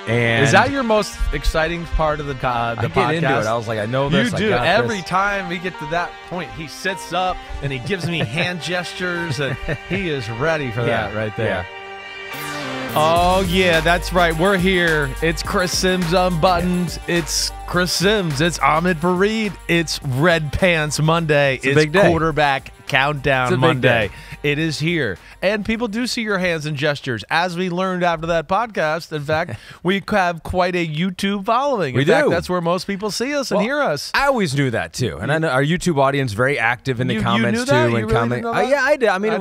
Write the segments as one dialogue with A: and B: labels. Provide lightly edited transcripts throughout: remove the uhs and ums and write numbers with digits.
A: And
B: is that your most exciting part of the podcast?
A: I get into it. I was like, I know this.
B: You do. Every time we get to that point, he sits up and he gives me hand gestures, and he is ready for that right there.
A: Yeah.
B: Oh, yeah, that's right. We're here. It's Chris Simms Unbuttoned. It's Chris Simms. It's Ahmed Fareed. It's Red Pants Monday. It's
A: a big day.
B: Quarterback Countdown
A: Monday.
B: It is here. And people do see your hands and gestures. As we learned after that podcast, in fact, we have quite a YouTube following. In fact, that's where most people see us and hear us.
A: I always knew that, too. And I know our YouTube audience very active in the comments, too.
B: You really didn't know that?
A: Yeah, I did. I mean,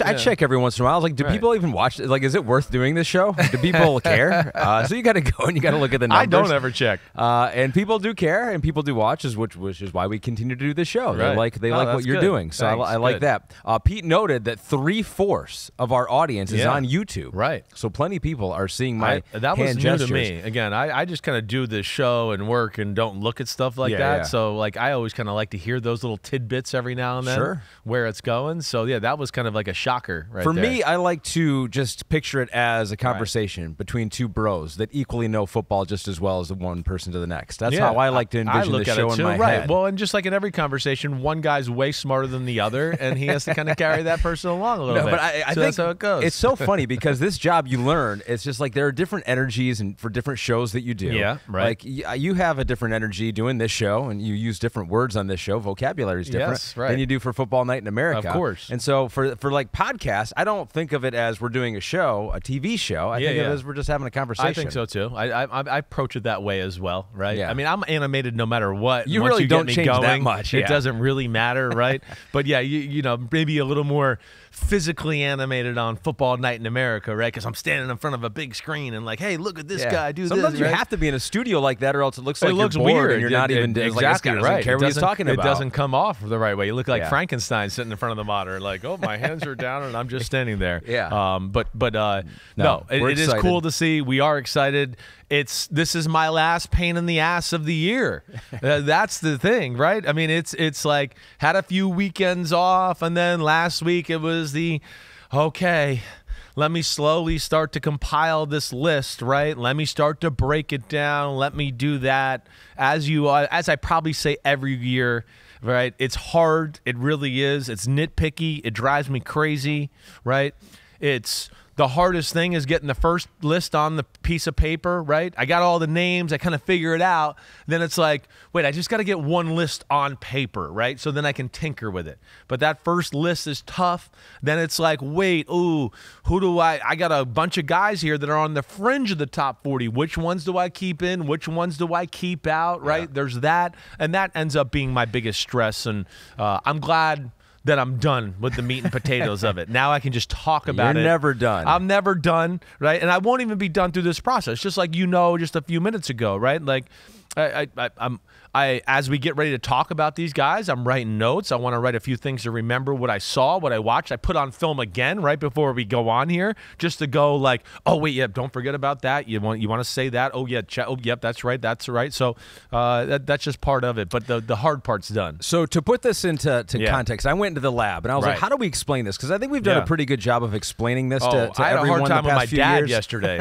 A: I check every once in a while. I was like, do people even watch it? Like, is it worth doing this show? Do people care? So you got to go and you got to look at the numbers.
B: I don't ever check.
A: And people do care and people do watch, which is why we continue to do this show.
B: Right.
A: They like what you're doing. So I like that. Pete noted that 3/4 of our audience is on YouTube.
B: Right.
A: So plenty of people are seeing my
B: that was
A: hand
B: new
A: gestures.
B: to me. Again, I just kind of do this show and work and don't look at stuff like that.
A: Yeah.
B: So like I always kind of like to hear those little tidbits every now and then where it's going. So yeah, that was kind of like a shocker right
A: For
B: there.
A: me, I like to just picture it as a conversation between two bros that equally know football just as well as the one person to the next. That's how I like to envision the show in my head.
B: Well, and just like in every conversation, one guy's way smarter than the other, and he has to kind of carry that person along a little bit.
A: But I think
B: that's how it goes.
A: It's so funny because this job you learn, it's just like there are different energies and for different shows that you do.
B: Yeah, right.
A: Like you have a different energy doing this show, and you use different words on this show. Vocabulary is different than you do for Football Night in America.
B: Of course.
A: And so for like podcasts, I don't think of it as we're doing a show, a TV show. I think of it as we're just having a conversation.
B: I think so too. I approach it that way as well, right?
A: Yeah.
B: I mean, I'm animated no matter what.
A: You
B: Once
A: really
B: you
A: don't
B: get me
A: change
B: going,
A: that much.
B: It doesn't really matter, right? But yeah, you know, maybe a little more physically animated on Football Night in America, right? Because I'm standing in front of a big screen and like, hey, look at this guy do
A: Sometimes
B: this.
A: you have to be in a studio like that, or else it looks like
B: looks
A: you're bored
B: weird.
A: and you're not even
B: exactly
A: right. Care what he's talking about.
B: It doesn't come off the right way. You look like Frankenstein sitting in front of the monitor, like, oh, my hands are down and I'm just standing there.
A: Yeah.
B: No, it is cool to see. We are excited. This is my last pain in the ass of the year. That's the thing, right? I mean, it's like had a few weekends off, and then last week it was okay, let me slowly start to compile this list, right? Let me start to break it down. Let me do that. As I probably say every year, right? It's hard. It really is. It's nitpicky. It drives me crazy, right? The hardest thing is getting the first list on the piece of paper, right? I got all the names. I kind of figure it out. Then it's like, wait, I just got to get one list on paper, right? So then I can tinker with it. But that first list is tough. Then it's like, wait, who do I got a bunch of guys here that are on the fringe of the top 40. Which ones do I keep in? Which ones do I keep out, right? Yeah. There's that. And that ends up being my biggest stress. And I'm glad that I'm done with the meat and potatoes of it. Now I can just talk about it.
A: You're never done.
B: I'm never done, right? And I won't even be done through this process, just like just a few minutes ago, right? Like as we get ready to talk about these guys, I'm writing notes. I want to write a few things to remember what I saw, what I watched. I put on film again right before we go on here, just to go like, oh wait, yeah, don't forget about that. You want to say that? Oh yeah, yep, that's right. So that's just part of it. But the hard part's done.
A: So to put this into context, I went into the lab and I was like, how do we explain this? Because I think we've done a pretty good job of explaining this to everyone.
B: I had a hard time with my dad
A: yesterday.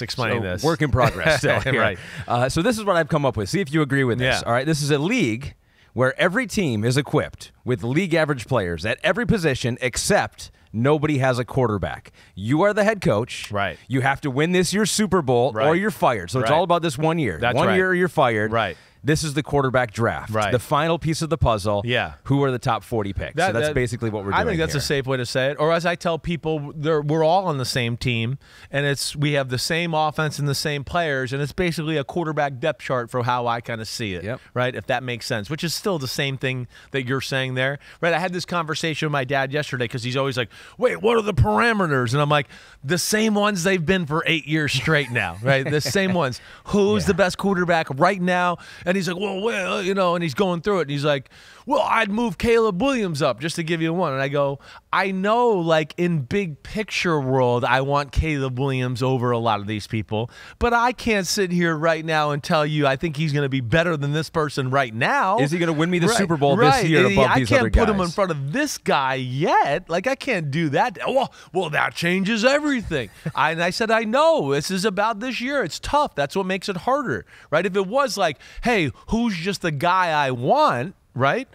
B: Explaining this.
A: Work in progress still here.
B: Right.
A: So this is what I've come up with. See if you agree with this. All right, this is a league where every team is equipped with league average players at every position except nobody has a quarterback. You are the head coach.
B: Right.
A: You have to win this year's Super Bowl or you're fired. So it's all about this 1 year.
B: That's
A: one year or you're fired.
B: Right.
A: This is the quarterback draft.
B: Right.
A: The final piece of the puzzle.
B: Yeah.
A: Who are the top 40 picks? So that's basically what we're doing.
B: I think that's a safe way to say it. Or as I tell people, we're all on the same team, and we have the same offense and the same players, and it's basically a quarterback depth chart for how I kind of see it. Right? If that makes sense, which is still the same thing that you're saying there. Right? I had this conversation with my dad yesterday because he's always like, wait, what are the parameters? And I'm like, the same ones they've been for 8 years straight now. Right? The same ones. Who's the best quarterback right now? And he's like, well, you know, and he's going through it. And he's like, well, I'd move Caleb Williams up, just to give you one. And I go, I know, like, in big picture world, I want Caleb Williams over a lot of these people, but I can't sit here right now and tell you I think he's going to be better than this person right now.
A: Is he going to win me the Super Bowl this year above these other guys?
B: I can't put him in front of this guy yet. Like, I can't do that. Well, that changes everything. And I said, I know. This is about this year. It's tough. That's what makes it harder, right? If it was like, hey, who's just the guy I want, right?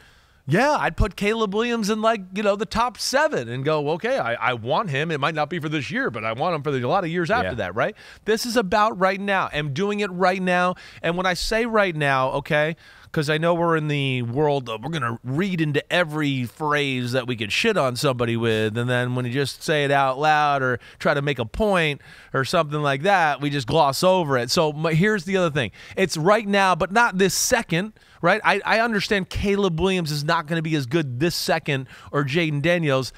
B: Yeah, I'd put Caleb Williams in, like, you know, the top 7 and go, okay, I want him. It might not be for this year, but I want him for a lot of years after that, right? This is about right now. I'm doing it right now. And when I say right now, okay, because I know we're in the world of we're going to read into every phrase that we could shit on somebody with, and then when you just say it out loud or try to make a point or something like that, we just gloss over it. So here's the other thing. It's right now, but not this second, right? I understand Caleb Williams is not going to be as good this second or Jaden Daniels.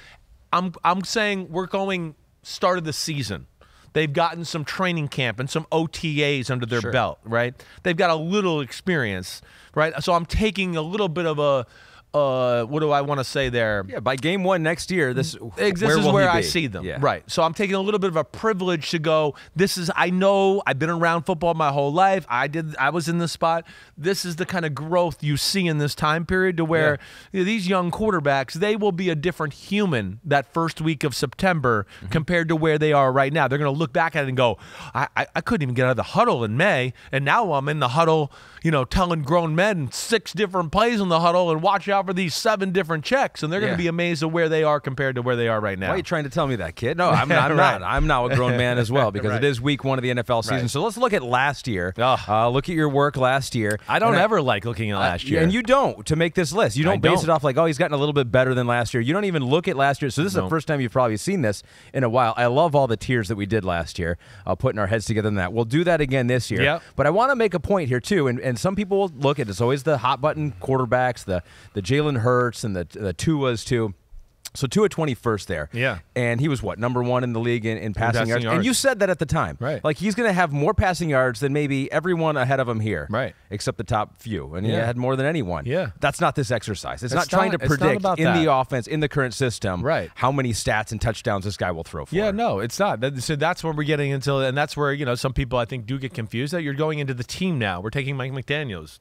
B: I'm saying we're going start of the season. They've gotten some training camp and some OTAs under their belt, right? They've got a little experience, right? So I'm taking a little bit of a what do I want to say there?
A: Yeah, by game 1 next year, this is
B: where I see them. Yeah. Right. So I'm taking a little bit of a privilege to go, I know I've been around football my whole life. I was in this spot. This is the kind of growth you see in this time period to where you know, these young quarterbacks, they will be a different human that first week of September compared to where they are right now. They're going to look back at it and go, I couldn't even get out of the huddle in May, and now I'm in the huddle, you know, telling grown men 6 different plays in the huddle and watch out for these 7 different checks, and they're going to be amazed at where they are compared to where they are right now.
A: Why are you trying to tell me that, kid? No, I'm not. I'm now a grown man as well because it is week 1 of the NFL season. So let's look at last year. Look at your work last year.
B: I don't ever like looking at last year.
A: And you don't, to make this list. You don't base it off like, oh, he's gotten a little bit better than last year. You don't even look at last year. So this is the first time you've probably seen this in a while. I love all the tiers that we did last year, putting our heads together on that. We'll do that again this year. Yep. But I want to make a point here, too, and some people will look at it. It's always the hot-button quarterbacks, the Jalen Hurts and the Tuas, too. So Tua 21st there.
B: Yeah.
A: And he was what, number 1 in the league in passing yards? And you said that at the time.
B: Right.
A: Like he's going to have more passing yards than maybe everyone ahead of him here.
B: Right.
A: Except the top few. And he had more than anyone.
B: Yeah.
A: That's not this exercise. It's not trying to predict in the offense, in the current system, how many stats and touchdowns this guy will throw for.
B: Yeah, no, it's not. So that's where we're getting into, and that's where, you know, some people I think do get confused that you're going into the team now. We're taking Mike McDaniels.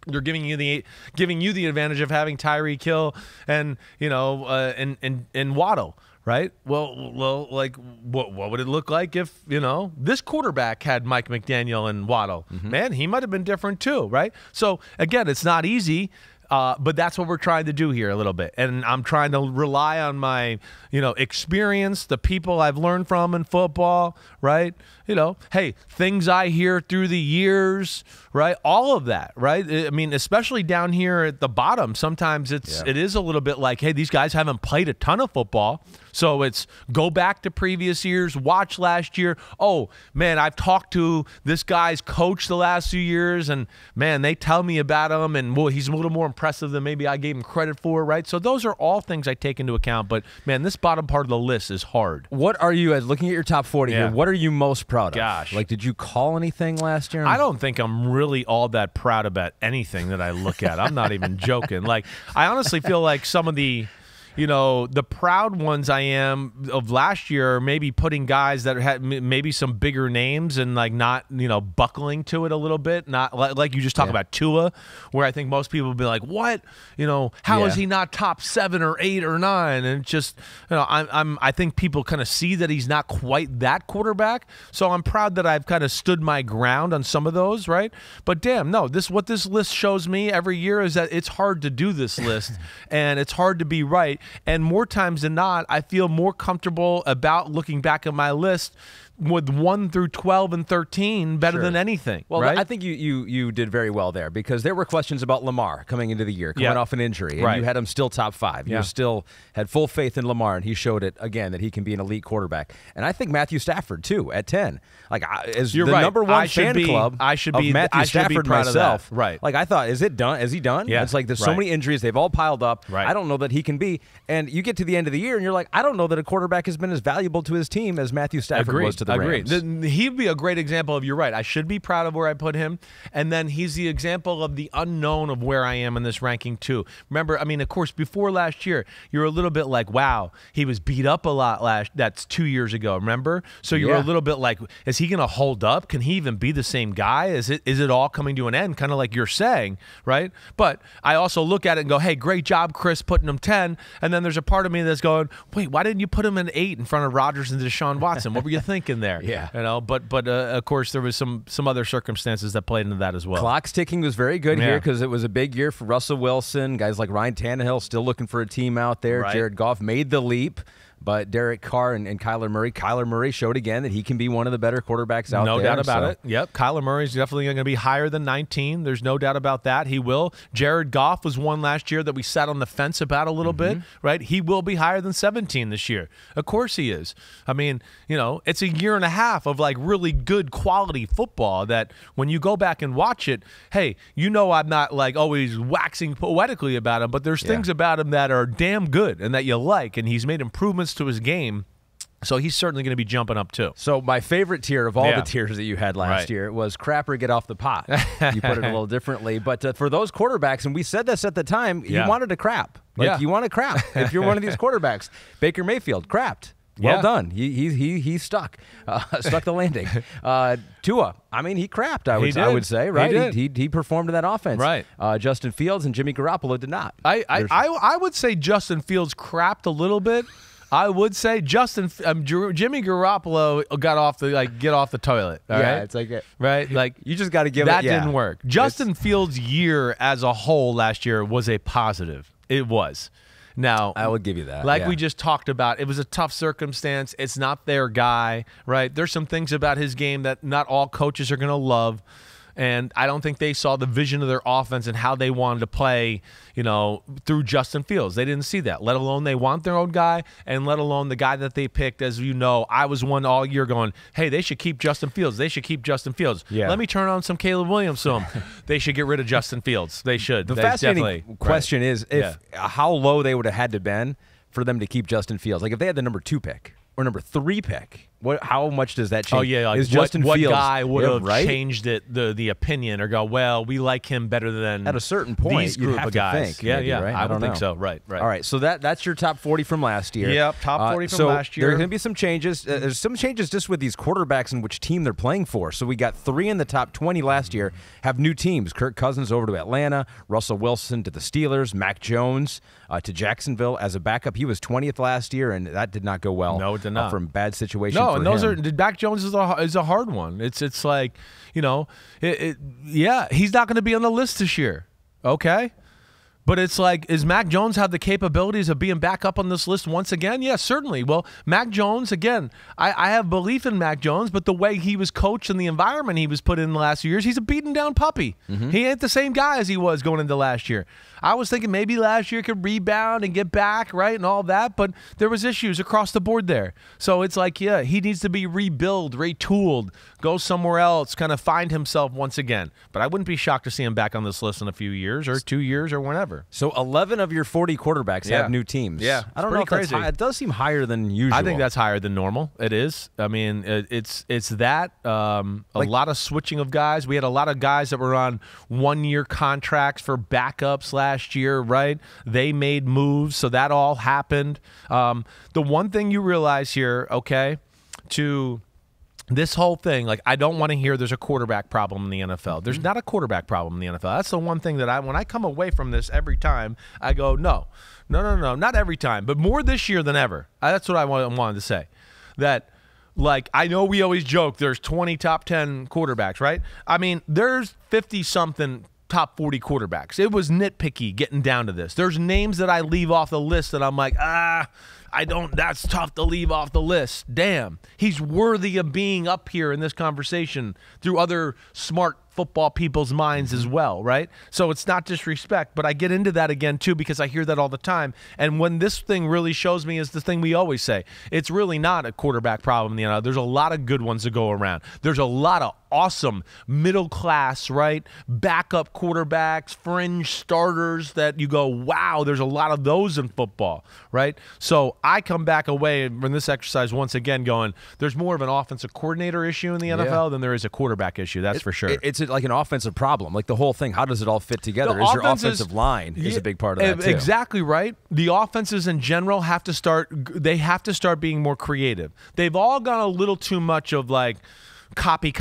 B: They're giving you the advantage of having Tyreek Hill and, you know, and Waddle, right? Well, like what would it look like if, you know, this quarterback had Mike McDaniel and Waddle? Man, he might have been different too, right? So again, it's not easy. But that's what we're trying to do here a little bit. And I'm trying to rely on my, you know, experience, the people I've learned from in football, right? You know, hey, things I hear through the years, right? All of that, right? I mean, especially down here at the bottom, sometimes it is a little bit like, hey, these guys haven't played a ton of football. So it's go back to previous years, watch last year. Oh, man, I've talked to this guy's coach the last few years, and, man, they tell me about him, and, well, he's a little more impressive than maybe I gave him credit for, right? So those are all things I take into account. But, man, this bottom part of the list is hard.
A: What are you, looking at your top 40 here, what are you most proud of?
B: Gosh.
A: Like, did you call anything last year?
B: I don't think I'm really all that proud about anything that I look at. I'm not even joking. Like, I honestly feel like some of the, you know, the proud ones I am of last year, maybe putting guys that had maybe some bigger names and like not, you know, buckling to it a little bit. Not like you just talk about Tua, where I think most people would be like, what? You know, how is he not top 7 or 8 or 9? And just, you know, I think people kind of see that he's not quite that quarterback. So I'm proud that I've kind of stood my ground on some of those, right? But damn, no, what this list shows me every year is that it's hard to do this list and it's hard to be right. And more times than not, I feel more comfortable about looking back at my list with 1 through 12 and 13 better than anything.
A: Well,
B: right?
A: I think you did very well there because there were questions about Lamar coming into the year, coming off an injury, and you had him still top 5. You still had full faith in Lamar, and he showed it again that he can be an elite quarterback. And I think Matthew Stafford too at 10. Like as the number 1 fan club of Matthew Stafford myself.
B: Right.
A: Like I thought, is it done? Is he done?
B: Yeah.
A: It's like there's so many injuries, they've all piled up.
B: Right.
A: I don't know that he can be. And you get to the end of the year, and you're like, I don't know that a quarterback has been as valuable to his team as Matthew Stafford was to the Rams.
B: He'd be a great example of, you're right, I should be proud of where I put him. And then he's the example of the unknown of where I am in this ranking too. Remember, I mean, of course, before last year, you're a little bit like, wow, he was beat up a lot that's 2 years ago, remember? So you were a little bit like, is he going to hold up? Can he even be the same guy? Is it all coming to an end? Kind of like you're saying, right? But I also look at it and go, hey, great job, Chris, putting him 10. And then there's a part of me that's going, wait, why didn't you put him in 8 in front of Rodgers and Deshaun Watson? What were you thinking there?
A: Yeah.
B: You know, but of course, there was some other circumstances that played into that as well.
A: Clock's ticking was very good here because it was a big year for Russell Wilson. Guys like Ryan Tannehill still looking for a team out there. Right. Jared Goff made the leap. But Derek Carr and Kyler Murray showed again that he can be one of the better quarterbacks out there.
B: No doubt about it. Yep, Kyler Murray's definitely going to be higher than 19. There's no doubt about that. He will. Jared Goff was one last year that we sat on the fence about a little bit, right? He will be higher than 17 this year. Of course he is. I mean, you know, it's a year and a half of like really good quality football that when you go back and watch it, hey, you know I'm not like always waxing poetically about him, but there's things about him that are damn good and that you like, and he's made improvements to his game, so he's certainly going to be jumping up too.
A: So my favorite tier of all the tiers that you had last year was crap or get off the pot. You put it a little differently, but for those quarterbacks, and we said this at the time, you wanted to crap. Like you want to crap. If you're one of these quarterbacks, Baker Mayfield crapped. Well done. He stuck the landing. Tua, I mean, he crapped. I would say, right? He performed in that offense.
B: Right.
A: Justin Fields and Jimmy Garoppolo did not.
B: I would say Justin Fields crapped a little bit. I would say Jimmy Garoppolo got off the toilet. All right?
A: It's like
B: right. Like
A: you just got to give
B: that didn't work. Justin Fields' year as a whole last year was a positive. It was. Now,
A: I would give you that.
B: Like we just talked about, it was a tough circumstance. It's not their guy, right? There's some things about his game that not all coaches are going to love. And I don't think they saw the vision of their offense and how they wanted to play, you know, through Justin Fields. They didn't see that, let alone they want their own guy, and let alone the guy that they picked. As you know, I was one all year going, hey, they should keep Justin Fields. They should keep Justin Fields. Yeah. Let me turn on some Caleb Williams to them. They should get rid of Justin Fields. They should.
A: The fascinating question is how low they would have had to been for them to keep Justin Fields. Like if they had the number 2 pick or number 3 pick, how much does that change?
B: Oh yeah, like what guy would have changed it? The opinion or go, well, we like him better than
A: at a certain point.
B: These group of guys.
A: Think, maybe, right?
B: I don't think so. Right.
A: All right, so that's your top 40 from last year.
B: Yep, top 40 from last year.
A: There are going to be some changes. There's some changes just with these quarterbacks and which team they're playing for. So we got 3 in the top 20 last year have new teams. Kirk Cousins over to Atlanta, Russell Wilson to the Steelers, Mac Jones to Jacksonville as a backup. He was 20th last year, and that did not go well.
B: No, it did not.
A: From bad situations.
B: No,
A: for
B: and those
A: him.
B: Mac Jones is a hard one. It's like, you know, he's not going to be on the list this year. Okay. But it's like, is Mac Jones have the capabilities of being back up on this list once again? Yes, certainly. Well, Mac Jones, again, I have belief in Mac Jones, but the way he was coached and the environment he was put in the last few years, he's a beaten down puppy. He ain't the same guy as he was going into last year. I was thinking maybe last year could rebound and get back, right, and all that, but there was issues across the board there. So it's like, yeah, he needs to be rebuilt, retooled, go somewhere else, kind of find himself once again. But I wouldn't be shocked to see him back on this list in a few years or 2 years or whenever.
A: So 11 of your 40 quarterbacks have new teams.
B: Yeah,
A: I don't know if that's high. It does seem higher than usual.
B: I think that's higher than normal. It is. I mean, it's that. A lot of switching of guys. We had a lot of guys that were on one-year contracts for backups last year, right? They made moves, so that all happened. The one thing you realize here, okay, to this whole thing, like, I don't want to hear there's a quarterback problem in the NFL. There's not a quarterback problem in the NFL. That's the one thing that when I come away from this every time, I go, no, not every time, but more this year than ever. That's what I wanted to say. That, like, I know we always joke there's 20 top 10 quarterbacks, right? I mean, there's 50-something top 40 quarterbacks. It was nitpicky getting down to this. There's names that I leave off the list that I'm like, that's tough to leave off the list. Damn. He's worthy of being up here in this conversation through other smart football people's minds as well, right? So it's not disrespect, but I get into that again too because I hear that all the time. And when this thing really shows me is the thing we always say, it's really not a quarterback problem in the NFL. There's a lot of good ones to go around. There's a lot of awesome middle class, right? Backup quarterbacks, fringe starters that you go, wow, there's a lot of those in football, right? So I come back away from this exercise once again going, there's more of an offensive coordinator issue in the NFL than there is a quarterback issue. That's for sure.
A: It's like an offensive problem. Like the whole thing, how does it all fit together? Is your offensive line is a big part of that too.
B: Exactly right. The offenses in general have to start being more creative. They've all gone a little too much of like, copy.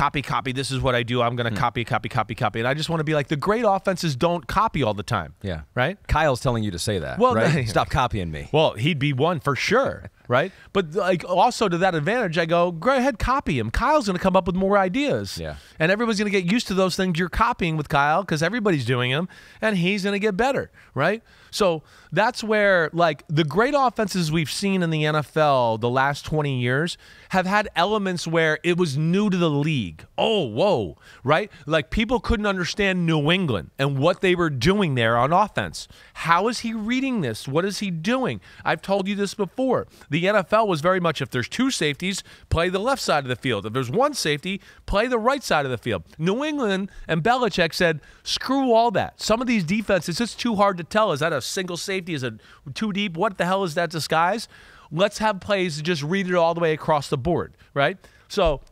B: This is what I do. I'm going to copy. And I just want to be like, the great offenses don't copy all the time.
A: Yeah.
B: Right?
A: Kyle's telling you to say that.
B: Well,
A: right? Stop copying me.
B: Well, he'd be one for sure. Right? But like also to that advantage, I go, go ahead, copy him. Kyle's going to come up with more ideas.
A: Yeah.
B: And everybody's going to get used to those things you're copying with Kyle because everybody's doing them, and he's going to get better. Right? So that's where, like, the great offenses we've seen in the NFL the last 20 years have had elements where it was new to the league. Oh, whoa, right? Like, people couldn't understand New England and what they were doing there on offense. How is he reading this? What is he doing? I've told you this before. The NFL was very much, if there's two safeties, play the left side of the field. If there's one safety, play the right side of the field. New England and Belichick said, screw all that. Some of these defenses, it's too hard to tell. Is that a single safety? Is it too deep? What the hell is that disguise? Let's have plays to just read it all the way across the board, right? So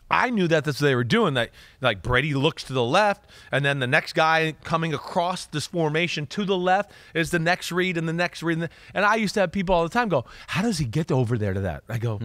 B: I knew that that's what they were doing. That, like, Brady looks to the left, and then the next guy coming across this formation to the left is the next read and the next read. And I used to have people all the time go, how does he get over there to that? I go,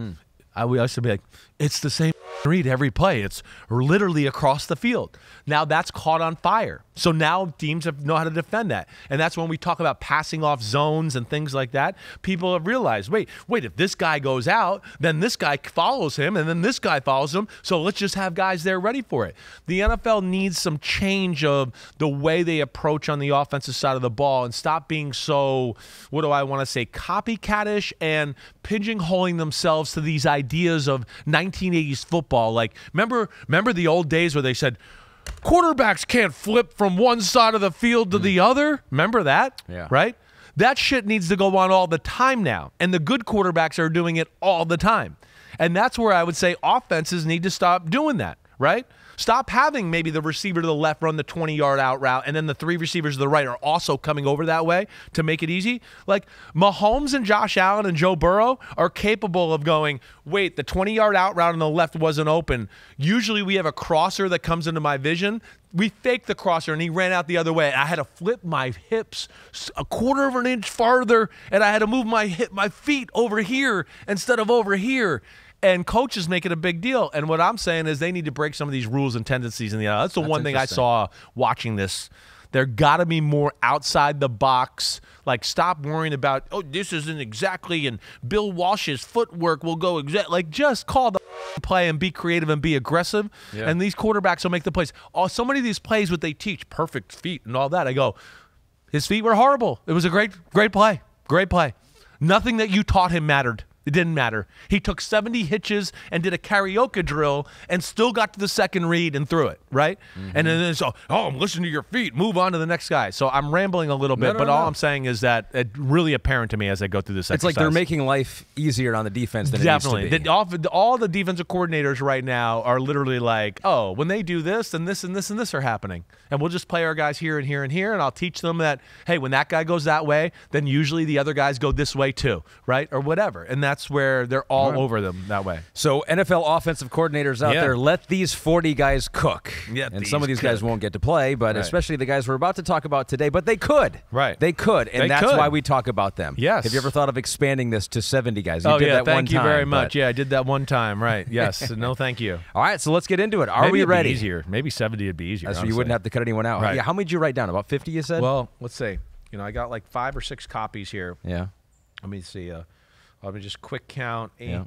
B: I used to be like, it's the same read every play. It's literally across the field. Now that's caught on fire. So now teams know how to defend that. And that's when we talk about passing off zones and things like that. People have realized, wait, if this guy goes out, then this guy follows him, and then this guy follows him. So let's just have guys there ready for it. The NFL needs some change of the way they approach on the offensive side of the ball and stop being so, what do I want to say, copycatish and pigeonholing themselves to these ideas of 1980s football. Like, remember the old days where they said, quarterbacks can't flip from one side of the field to the other? Remember that?
A: Yeah.
B: Right? That shit needs to go on all the time now. And the good quarterbacks are doing it all the time. And that's where I would say offenses need to stop doing that, right? Stop having maybe the receiver to the left run the 20-yard out route, and then the three receivers to the right are also coming over that way to make it easy. Like, Mahomes and Josh Allen and Joe Burrow are capable of going, wait, the 20-yard out route on the left wasn't open. Usually we have a crosser that comes into my vision. We faked the crosser, and he ran out the other way. I had to flip my hips a quarter of an inch farther, and I had to move my feet over here instead of over here. And coaches make it a big deal. And what I'm saying is they need to break some of these rules and tendencies in the NFL. That's the one thing I saw watching this. There got to be more outside the box. Like, stop worrying about, oh, this isn't exactly, and Bill Walsh's footwork will go exactly. Like, just call the play and be creative and be aggressive. Yeah. And these quarterbacks will make the plays. Oh, so many of these plays, what they teach, perfect feet and all that. I go, his feet were horrible. It was a great play. Great play. Nothing that you taught him mattered. It didn't matter. He took 70 hitches and did a karaoke drill and still got to the second read and threw it, right? And then it's, I'm listening to your feet. Move on to the next guy. So I'm rambling a little bit, but all I'm saying is that it's really apparent to me as I go through this exercise.
A: It's like they're making life easier on the defense than it used to be.
B: All the defensive coordinators right now are literally like, oh, when they do this, then this and this and this are happening. And we'll just play our guys here and here and here, and I'll teach them that, hey, when that guy goes that way, then usually the other guys go this way too, right? Or whatever. And that's where they're all over them that way.
A: So NFL offensive coordinators out there, let these 40 guys cook.
B: Yeah,
A: and some of these guys won't get to play, but especially the guys we're about to talk about today, but they could.
B: Right.
A: They could, and that's why we talk about them.
B: Yes.
A: Have you ever thought of expanding this to 70 guys?
B: You did that one time. Thank you very much. Yeah, I did that one time. Right. Yes. No, thank you.
A: All right, so let's get into it. Are
B: Maybe
A: we ready?
B: Be easier. Maybe 70 would be easier.
A: So you wouldn't have to cut anyone out.
B: Right.
A: Yeah. How many did you write down? About 50, you said?
B: Well, let's see. I got like 5 or 6 copies here.
A: Yeah.
B: Let me see. Let me just quick count.
A: Yeah.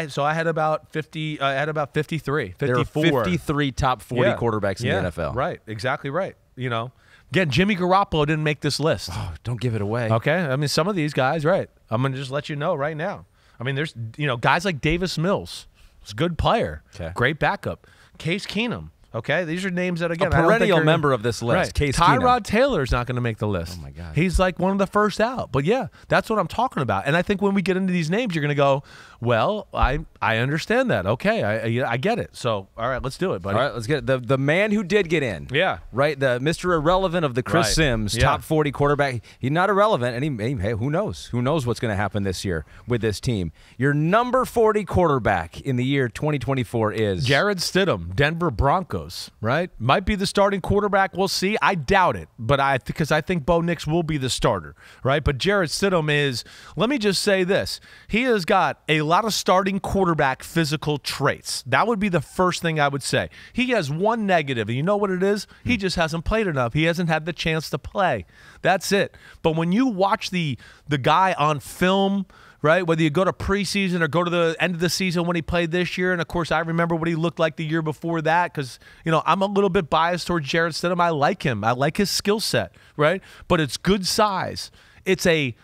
B: So I had about 50. I had about 53, 54.
A: There are 53 top 40 quarterbacks in the NFL.
B: Right. Exactly right. Again, Jimmy Garoppolo didn't make this list.
A: Oh, don't give it away.
B: Okay. I mean, some of these guys, right. I'm going to just let you know right now. I mean, there's, guys like Davis Mills. He's a good player.
A: Okay.
B: Great backup. Case Keenum. Okay, these are names that, again,
A: a perennial member of this list.
B: Right.
A: Case
B: Tyrod Taylor's not going to make the list.
A: Oh my God,
B: he's like one of the first out. But yeah, that's what I'm talking about. And I think when we get into these names, you're going to go, well, I understand that. Okay, I get it. So all right, let's do it, buddy.
A: All right, let's get it. The man who did get in.
B: Yeah,
A: right. The Mr. Irrelevant of the Chris Simms, top 40 quarterback. He's not irrelevant, and hey, who knows? Who knows what's going to happen this year with this team? Your number 40 quarterback in the year 2024 is
B: Jarrett Stidham, Denver Broncos. Right, might be the starting quarterback. We'll see. I doubt it, but because I think Bo Nix will be the starter. Right, but Jarrett Stidham is. Let me just say this: he has got a lot of starting quarterback physical traits. That would be the first thing I would say. He has one negative, and you know what it is? He just hasn't played enough. He hasn't had the chance to play. That's it. But when you watch the guy on film, right, whether you go to preseason or go to the end of the season when he played this year, and of course I remember what he looked like the year before that because, I'm a little bit biased towards Jarrett Stidham. I like him. I like his skill set, right? But it's good size. It's a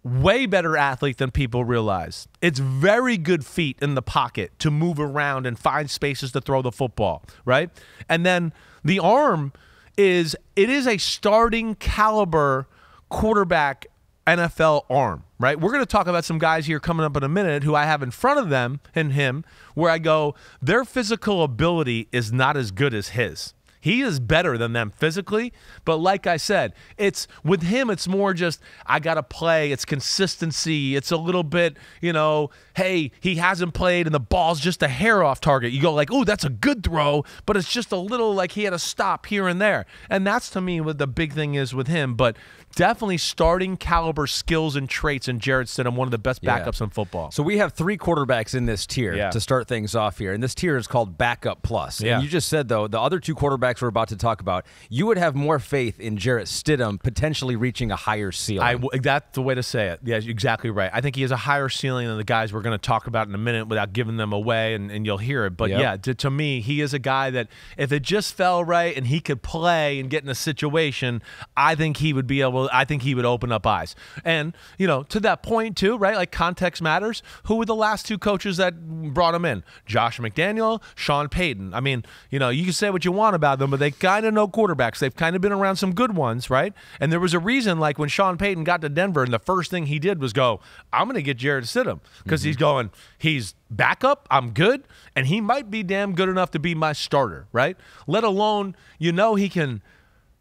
B: way better athlete than people realize. It's very good feet in the pocket to move around and find spaces to throw the football, right? And then the arm is a starting caliber quarterback NFL arm, right? We're going to talk about some guys here coming up in a minute who I have in front of them and him where I go, their physical ability is not as good as his. He is better than them physically, but like I said, with him, it's more just, I got to play. It's consistency. It's a little bit, hey, he hasn't played and the ball's just a hair off target. You go like, oh, that's a good throw, but it's just a little like he had to stop here and there. And that's to me what the big thing is with him, but definitely starting caliber skills and traits in Jarrett Stidham, one of the best backups in football.
A: So we have 3 quarterbacks in this tier to start things off here, and this tier is called Backup Plus.
B: Yeah.
A: And you just said, though, the other 2 quarterbacks we're about to talk about, you would have more faith in Jarrett Stidham potentially reaching a higher ceiling.
B: That's the way to say it. Yeah, exactly right. I think he has a higher ceiling than the guys we're going to talk about in a minute without giving them away, and you'll hear it. But yeah, to me, he is a guy that if it just fell right and he could play and get in a situation, I think he would open up eyes. And, to that point too, right? Like context matters. Who were the last 2 coaches that brought him in? Josh McDaniel, Sean Payton. I mean, you can say what you want about them, but they kind of know quarterbacks. They've kind of been around some good ones, right? And there was a reason, like when Sean Payton got to Denver and the first thing he did was go, I'm going to get Jarrett Stidham because he's backup, I'm good, and he might be damn good enough to be my starter, right? Let alone, he can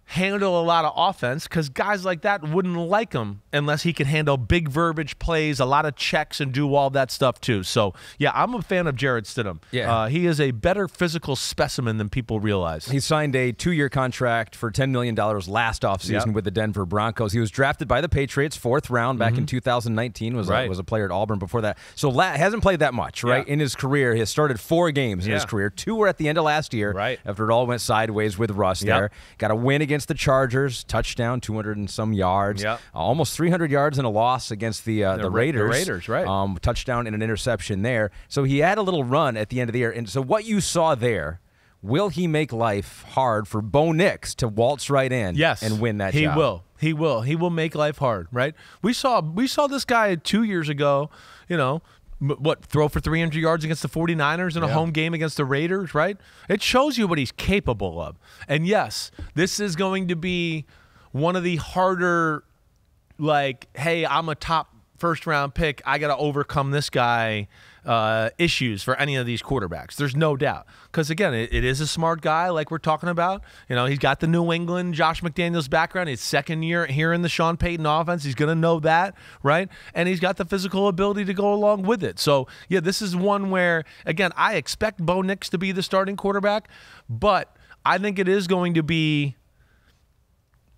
B: handle a lot of offense because guys like that wouldn't like him unless he can handle big verbiage plays, a lot of checks, and do all that stuff too. So, yeah, I'm a fan of Jarrett Stidham.
A: Yeah.
B: He is a better physical specimen than people realize.
A: He signed a 2-year contract for $10 million last offseason with the Denver Broncos. He was drafted by the Patriots, 4th round back in 2019, was a player at Auburn before that. So hasn't played that much, right, in his career. He has started 4 games in his career. 2 were at the end of last year after it all went sideways with Russ there. Got a win against the Chargers, touchdown, 200 and some yards, almost 300 yards in a loss against the Raiders.
B: The Raiders, right.
A: Touchdown and an interception there. So he had a little run at the end of the year. And so what you saw there, will he make life hard for Bo Nix to waltz right in and win that job?
B: He will. He will make life hard, right? We saw this guy 2 years ago, throw for 300 yards against the 49ers in a home game against the Raiders, right? It shows you what he's capable of. And yes, this is going to be one of the harder, like, hey, I'm a top first-round pick, I got to overcome this guy issues for any of these quarterbacks. There's no doubt. Because, again, it is a smart guy like we're talking about. He's got the New England, Josh McDaniels background. His second year here in the Sean Payton offense. He's going to know that, right? And he's got the physical ability to go along with it. So, yeah, this is one where, again, I expect Bo Nix to be the starting quarterback, but I think it is going to be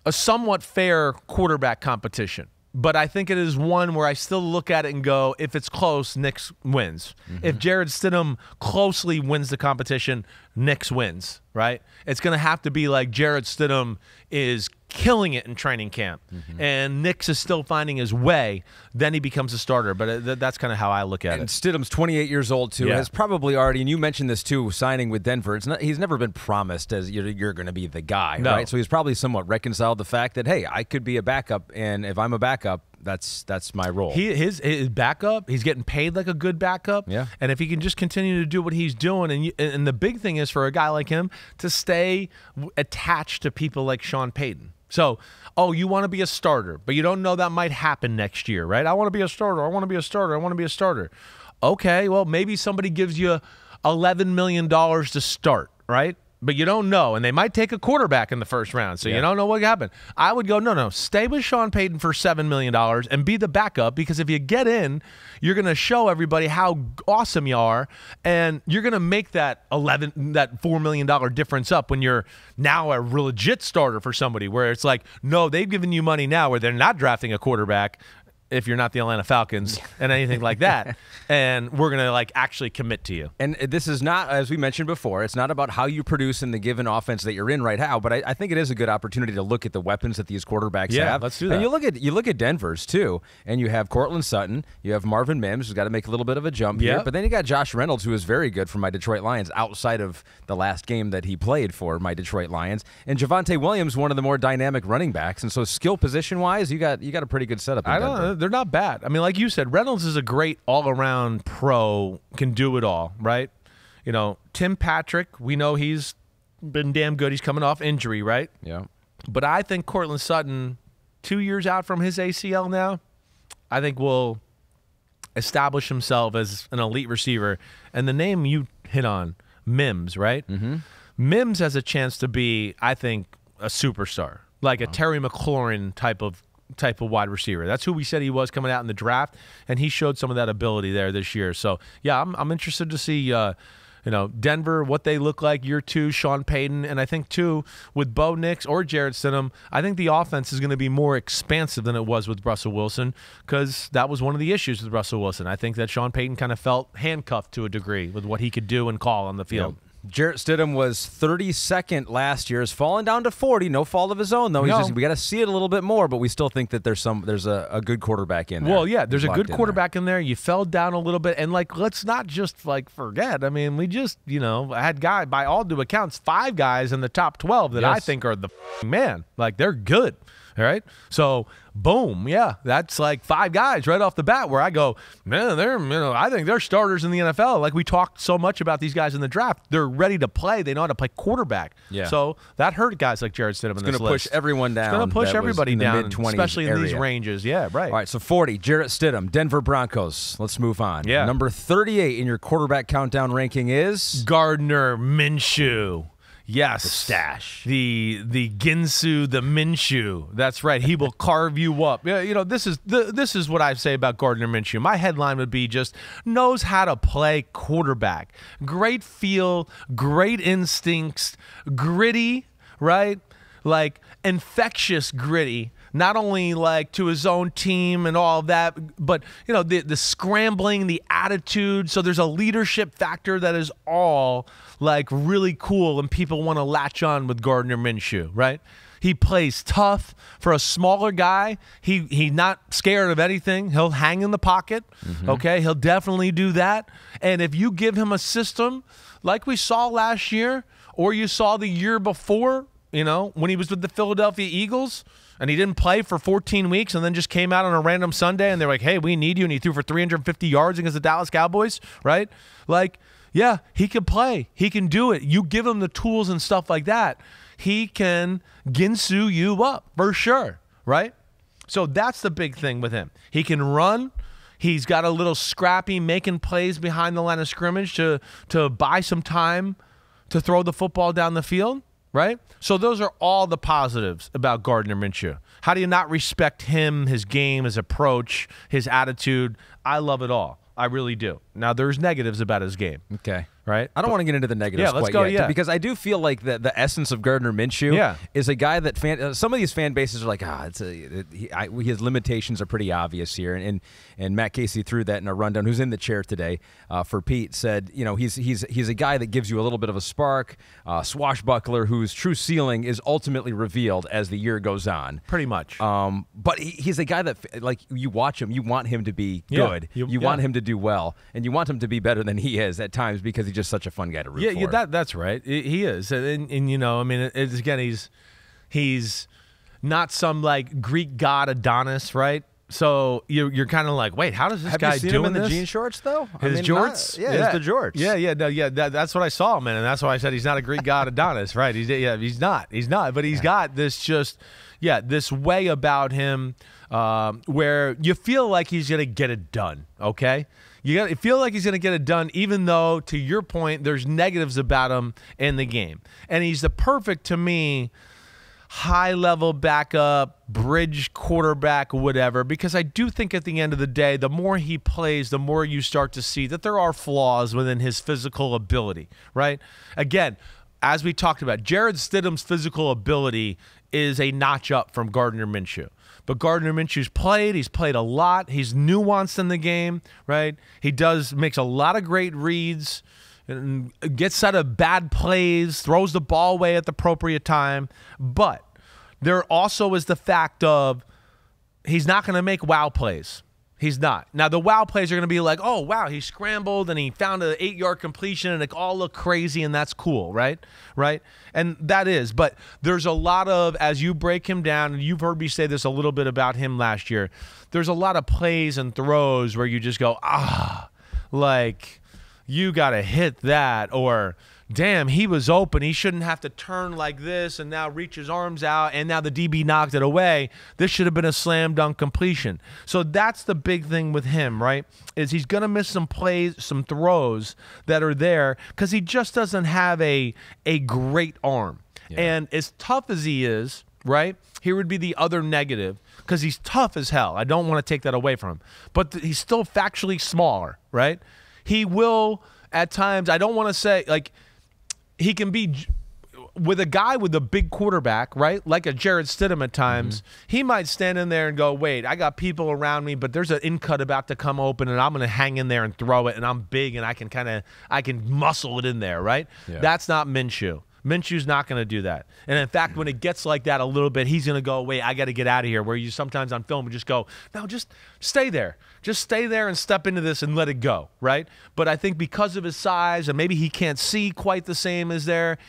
B: a somewhat fair quarterback competition. But I think it is one where I still look at it and go, if it's close, Nix wins. If Jarrett Stidham closely wins the competition, Nix wins, right? It's going to have to be like Jarrett Stidham is killing it in training camp, and Nix is still finding his way, then he becomes a starter. But that's kind of how I look at it.
A: Stidham's 28 years old, too. Has probably already, and you mentioned this, too, signing with Denver. He's never been promised as you're going to be the guy, right? So he's probably somewhat reconciled the fact that, hey, I could be a backup, and if I'm a backup, that's my role.
B: His backup, he's getting paid like a good backup.
A: Yeah.
B: And if he can just continue to do what he's doing, and the big thing is for a guy like him to stay attached to people like Sean Payton. So, you want to be a starter, but you don't know that might happen next year, right? I want to be a starter. I want to be a starter. I want to be a starter. Okay, well, maybe somebody gives you $11 million to start, right? But you don't know, and they might take a quarterback in the first round, so you don't know what happened. I would go, no, stay with Sean Payton for $7 million and be the backup, because if you get in, you're going to show everybody how awesome you are, and you're going to make that $4 million difference up when you're now a legit starter for somebody, where it's like, no, they've given you money now where they're not drafting a quarterback if you're not the Atlanta Falcons and anything like that, and we're going to like actually commit to you.
A: And this is not, as we mentioned before, it's not about how you produce in the given offense that you're in right now, but I think it is a good opportunity to look at the weapons that these quarterbacks have.
B: Yeah, let's do that.
A: And you look at Denver's too, and you have Courtland Sutton, you have Marvin Mims, who's got to make a little bit of a jump here, but then you got Josh Reynolds, who is very good for my Detroit Lions outside of the last game that he played for my Detroit Lions, and Javonte Williams, one of the more dynamic running backs, and so skill position-wise, you got a pretty good setup in Denver.
B: I don't know, they're not bad. I mean, like you said, Reynolds is a great all-around pro, can do it all, right? You know, Tim Patrick, we know he's been damn good. He's coming off injury, right?
A: Yeah.
B: But I think Courtland Sutton, 2 years out from his ACL now, I think will establish himself as an elite receiver. And the name you hit on, Mims, right?
A: Mm-hmm.
B: Mims has a chance to be, I think, a superstar, like a Terry McLaurin type of wide receiver. That's who we said he was coming out in the draft, and he showed some of that ability there this year. So, yeah, I'm interested to see, Denver, what they look like year two, Sean Payton, and I think, too, with Bo Nix or Jarrett Stidham, I think the offense is going to be more expansive than it was with Russell Wilson, because that was one of the issues with Russell Wilson. I think that Sean Payton kind of felt handcuffed to a degree with what he could do and call on the field.
A: Yep. Jarrett Stidham was 32nd last year. Has fallen down to 40. No fault of his own, though. We got to see it a little bit more, but we still think that there's a good quarterback in there.
B: Well, yeah, there's a good quarterback in there. You fell down a little bit, and let's not just forget. I mean, we just had by all due accounts 5 guys in the top 12 that I think are the man. Like, they're good. All right, so boom, that's like 5 guys right off the bat where I go, man, I think they're starters in the NFL. Like, we talked so much about these guys in the draft, they're ready to play. They know how to play quarterback.
A: Yeah.
B: So that hurt guys like Jarrett Stidham in this list.
A: It's going to push everyone down.
B: It's going to push everybody down, especially in
A: these
B: ranges. Yeah, right.
A: All right, so 40, Jarrett Stidham, Denver Broncos. Let's move on.
B: Yeah.
A: Number 38 in your quarterback countdown ranking is
B: Gardner Minshew. Yes.
A: The stash.
B: The Ginsu, the Minshew. That's right. He will carve you up. This is what I say about Gardner Minshew. My headline would be just knows how to play quarterback. Great feel, great instincts, gritty, right? Like infectious gritty. Not only like to his own team and all of that, but the scrambling, the attitude. So there's a leadership factor that is all like really cool, and people want to latch on with Gardner Minshew, right? He plays tough for a smaller guy. He's not scared of anything. He'll hang in the pocket. Mm-hmm. Okay, he'll definitely do that. And if you give him a system like we saw last year, or you saw the year before, when he was with the Philadelphia Eagles. And he didn't play for 14 weeks and then just came out on a random Sunday and they're like, hey, we need you. And he threw for 350 yards against the Dallas Cowboys, right? Like, yeah, he can play. He can do it. You give him the tools and stuff like that, he can Ginsu you up for sure, right? So that's the big thing with him. He can run. He's got a little scrappy, making plays behind the line of scrimmage to buy some time to throw the football down the field. Right? So those are all the positives about Gardner Minshew. How do you not respect him, his game, his approach, his attitude? I love it all. I really do. Now, there's negatives about his game.
A: Okay.
B: Right?
A: I don't want to get into the negatives quite yet, because I do feel like the essence of Gardner Minshew is a guy that some of these fan bases are like, his limitations are pretty obvious here. And Matt Casey threw that in a rundown, who's in the chair today for Pete, said, he's a guy that gives you a little bit of a spark, swashbuckler whose true ceiling is ultimately revealed as the year goes on.
B: Pretty much.
A: But he's a guy that, like, you watch him, you want him to be good. You want him to do well, and you want him to be better than he is at times because he's just such a fun guy to root for.
B: Yeah, that's right. He is, and I mean, he's not some like Greek god Adonis, right? So you're kind of like, wait, how does this guy do
A: him in the jean shorts though?
B: His jorts?
A: Yeah, the jorts.
B: Yeah. That's what I saw him in, and that's why I said he's not a Greek god Adonis, right? He's not. But he's got this this way about him where you feel like he's gonna get it done. Okay. You feel like he's going to get it done, even though, to your point, there's negatives about him in the game. And he's the perfect, to me, high-level backup, bridge quarterback, whatever, because I do think at the end of the day, the more he plays, the more you start to see that there are flaws within his physical ability, right? Again, as we talked about, Jarrett Stidham's physical ability is a notch up from Gardner Minshew. But Gardner Minshew's played. He's played a lot. He's nuanced in the game, right? He makes a lot of great reads, and gets out of bad plays, throws the ball away at the appropriate time. But there also is the fact of he's not going to make wow plays. He's not. Now, the wow plays are going to be like, oh, wow, he scrambled and he found an 8-yard completion and it all looked crazy and that's cool, right? Right? And that is. But there's a lot of, as you break him down, and you've heard me say this a little bit about him last year, there's a lot of plays and throws where you just go, like, you got to hit that, or damn, he was open. He shouldn't have to turn like this and now reach his arms out, and now the DB knocked it away. This should have been a slam dunk completion. So that's the big thing with him, right, is he's going to miss some plays, some throws that are there because he just doesn't have a great arm. Yeah. And as tough as he is, right, here would be the other negative, because he's tough as hell. I don't want to take that away from him. But he's still factually smaller, right? He will, at times, I don't want to say, like, he can be with a guy with a big quarterback, right? Like a Jarrett Stidham at times, he might stand in there and go, wait, I got people around me, but there's an in-cut about to come open, and I'm going to hang in there and throw it, and I'm big, and I can muscle it in there, right? Yeah. That's not Minshew. Minshew's not going to do that. And in fact, when it gets like that a little bit, he's going to go, wait, I got to get out of here, where you sometimes on film would just go, no, just stay there. Just stay there and step into this and let it go, right? But I think because of his size, and maybe he can't see quite the same as there,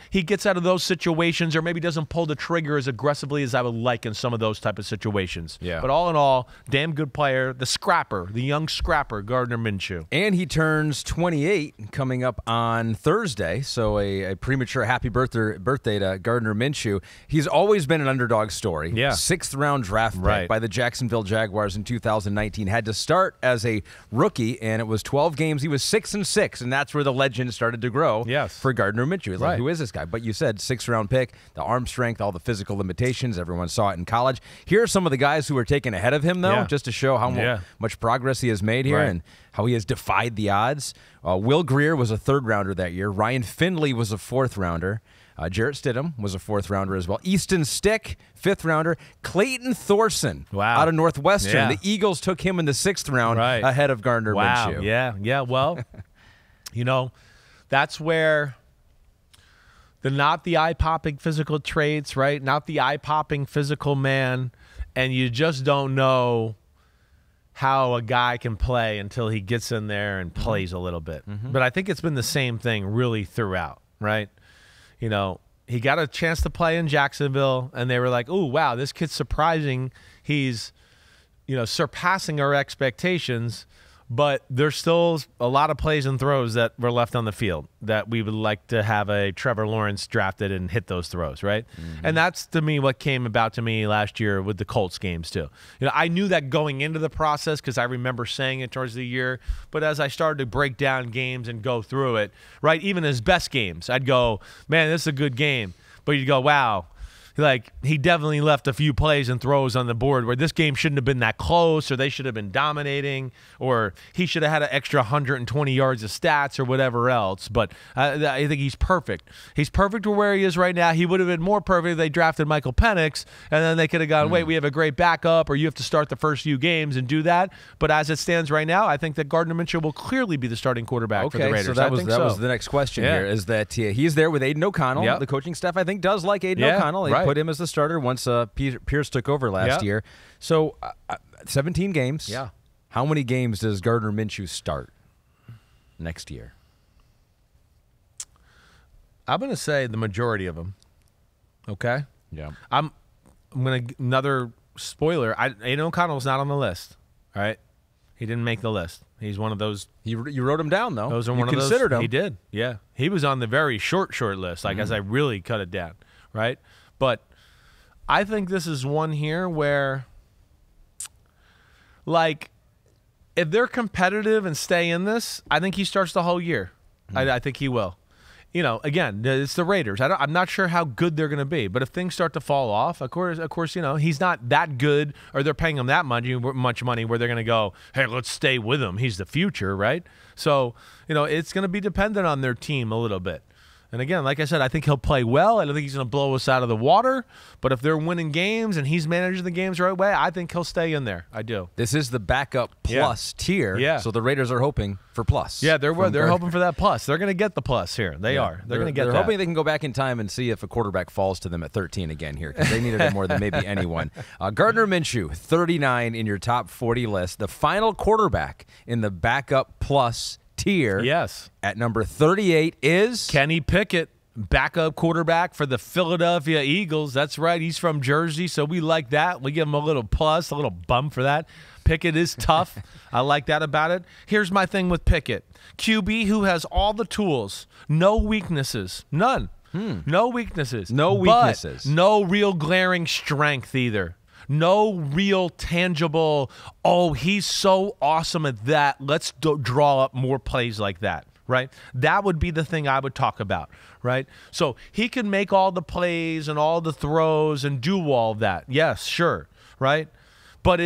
B: he gets out of those situations, or maybe doesn't pull the trigger as aggressively as I would like in some of those type of situations. Yeah. But all in all, damn good player, the young scrapper, Gardner Minshew.
A: And he turns 28 coming up on Thursday, so a premature happy birthday to Gardner Minshew. He's always been an underdog story. Yeah. 6th-round draft pick by the Jacksonville Jaguars in 2019. Had to start as a rookie, and it was 12 games. He was 6-6, and that's where the legend started to grow for Gardner Minshew. Like, who is this guy? But you said 6th-round pick, the arm strength, all the physical limitations. Everyone saw it in college. Here are some of the guys who were taken ahead of him, though, just to show how much progress he has made here and how he has defied the odds. Will Grier was a 3rd-rounder that year. Ryan Finley was a 4th-rounder. Jarrett Stidham was a 4th-rounder as well. Easton Stick, 5th-rounder. Clayton Thorson out of Northwestern. The Eagles took him in the 6th round ahead of Gardner Minshew.
B: Yeah. Well, that's where not the eye-popping physical traits, right? Not the eye-popping physical man, and you just don't know how a guy can play until he gets in there and plays a little bit. But I think it's been the same thing really throughout, right? He got a chance to play in Jacksonville, and they were like, oh, wow, this kid's surprising. He's, surpassing our expectations, but there's still a lot of plays and throws that were left on the field that we would like to have a Trevor Lawrence drafted and hit those throws, right? And that's, to me, what came about to me last year with the Colts games, too. I knew that going into the process because I remember saying it towards the year, but as I started to break down games and go through it, right, even his best games, I'd go, man, this is a good game. But you'd go, wow. Like, he definitely left a few plays and throws on the board where this game shouldn't have been that close, or they should have been dominating, or he should have had an extra 120 yards of stats or whatever else. But I think he's perfect. He's perfect to where he is right now. He would have been more perfect if they drafted Michael Penix, and then they could have gone, wait, we have a great backup, or you have to start the first few games and do that. But as it stands right now, I think that Gardner Minshew will clearly be the starting quarterback for the Raiders.
A: So that was the next question here, is that he's there with Aiden O'Connell. The coaching staff, I think, does like Aiden O'Connell. They put him as the starter once Pierce took over last year. So 17 games. Yeah. How many games does Gardner Minshew start next year?
B: I'm going to say the majority of them. Okay?
A: Yeah.
B: I'm going to another spoiler, Aiden O'Connell's not on the list. All right, he didn't make the list. He's one of those.
A: You wrote him down though.
B: Those are
A: you
B: one of those.
A: Considered him.
B: He did. Yeah, he was on the very short list. Like as I really cut it down, right? But I think this is one here where, like, if they're competitive and stay in this, I think he starts the whole year. I think he will. You know, again, it's the Raiders. I'm not sure how good they're going to be, but if things start to fall off, of course, you know, he's not that good, or they're paying him that much money where they're going to go, hey, let's stay with him. He's the future, right? So, you know, it's going to be dependent on their team a little bit. And again, like I said, I think he'll play well. I don't think he's going to blow us out of the water. But if they're winning games and he's managing the games the right way, I think he'll stay in there. I do.
A: This is the backup plus tier.
B: Yeah.
A: So the Raiders are hoping for plus.
B: Yeah, they're hoping for that plus. They're going to get the plus here. They are. They're going to get that.
A: They're hoping they can go back in time and see if a quarterback falls to them at 13 again here, because they needed it more than maybe anyone. Gardner Minshew, 39 in your top 40 list. The final quarterback in the backup plus tier.
B: Yes.
A: At number 38 is
B: Kenny Pickett, backup quarterback for the Philadelphia Eagles. That's right. He's from Jersey, so we like that. We give him a little plus, a little bump for that. Pickett is tough. I like that about it. Here's my thing with Pickett. QB who has all the tools, no weaknesses, none. No weaknesses.
A: No weaknesses.
B: But no real glaring strength either. No real tangible, oh, he's so awesome at that. Let's draw up more plays like that, right? That would be the thing I would talk about, right? So he can make all the plays and all the throws and do all of that. Yes, sure, right? But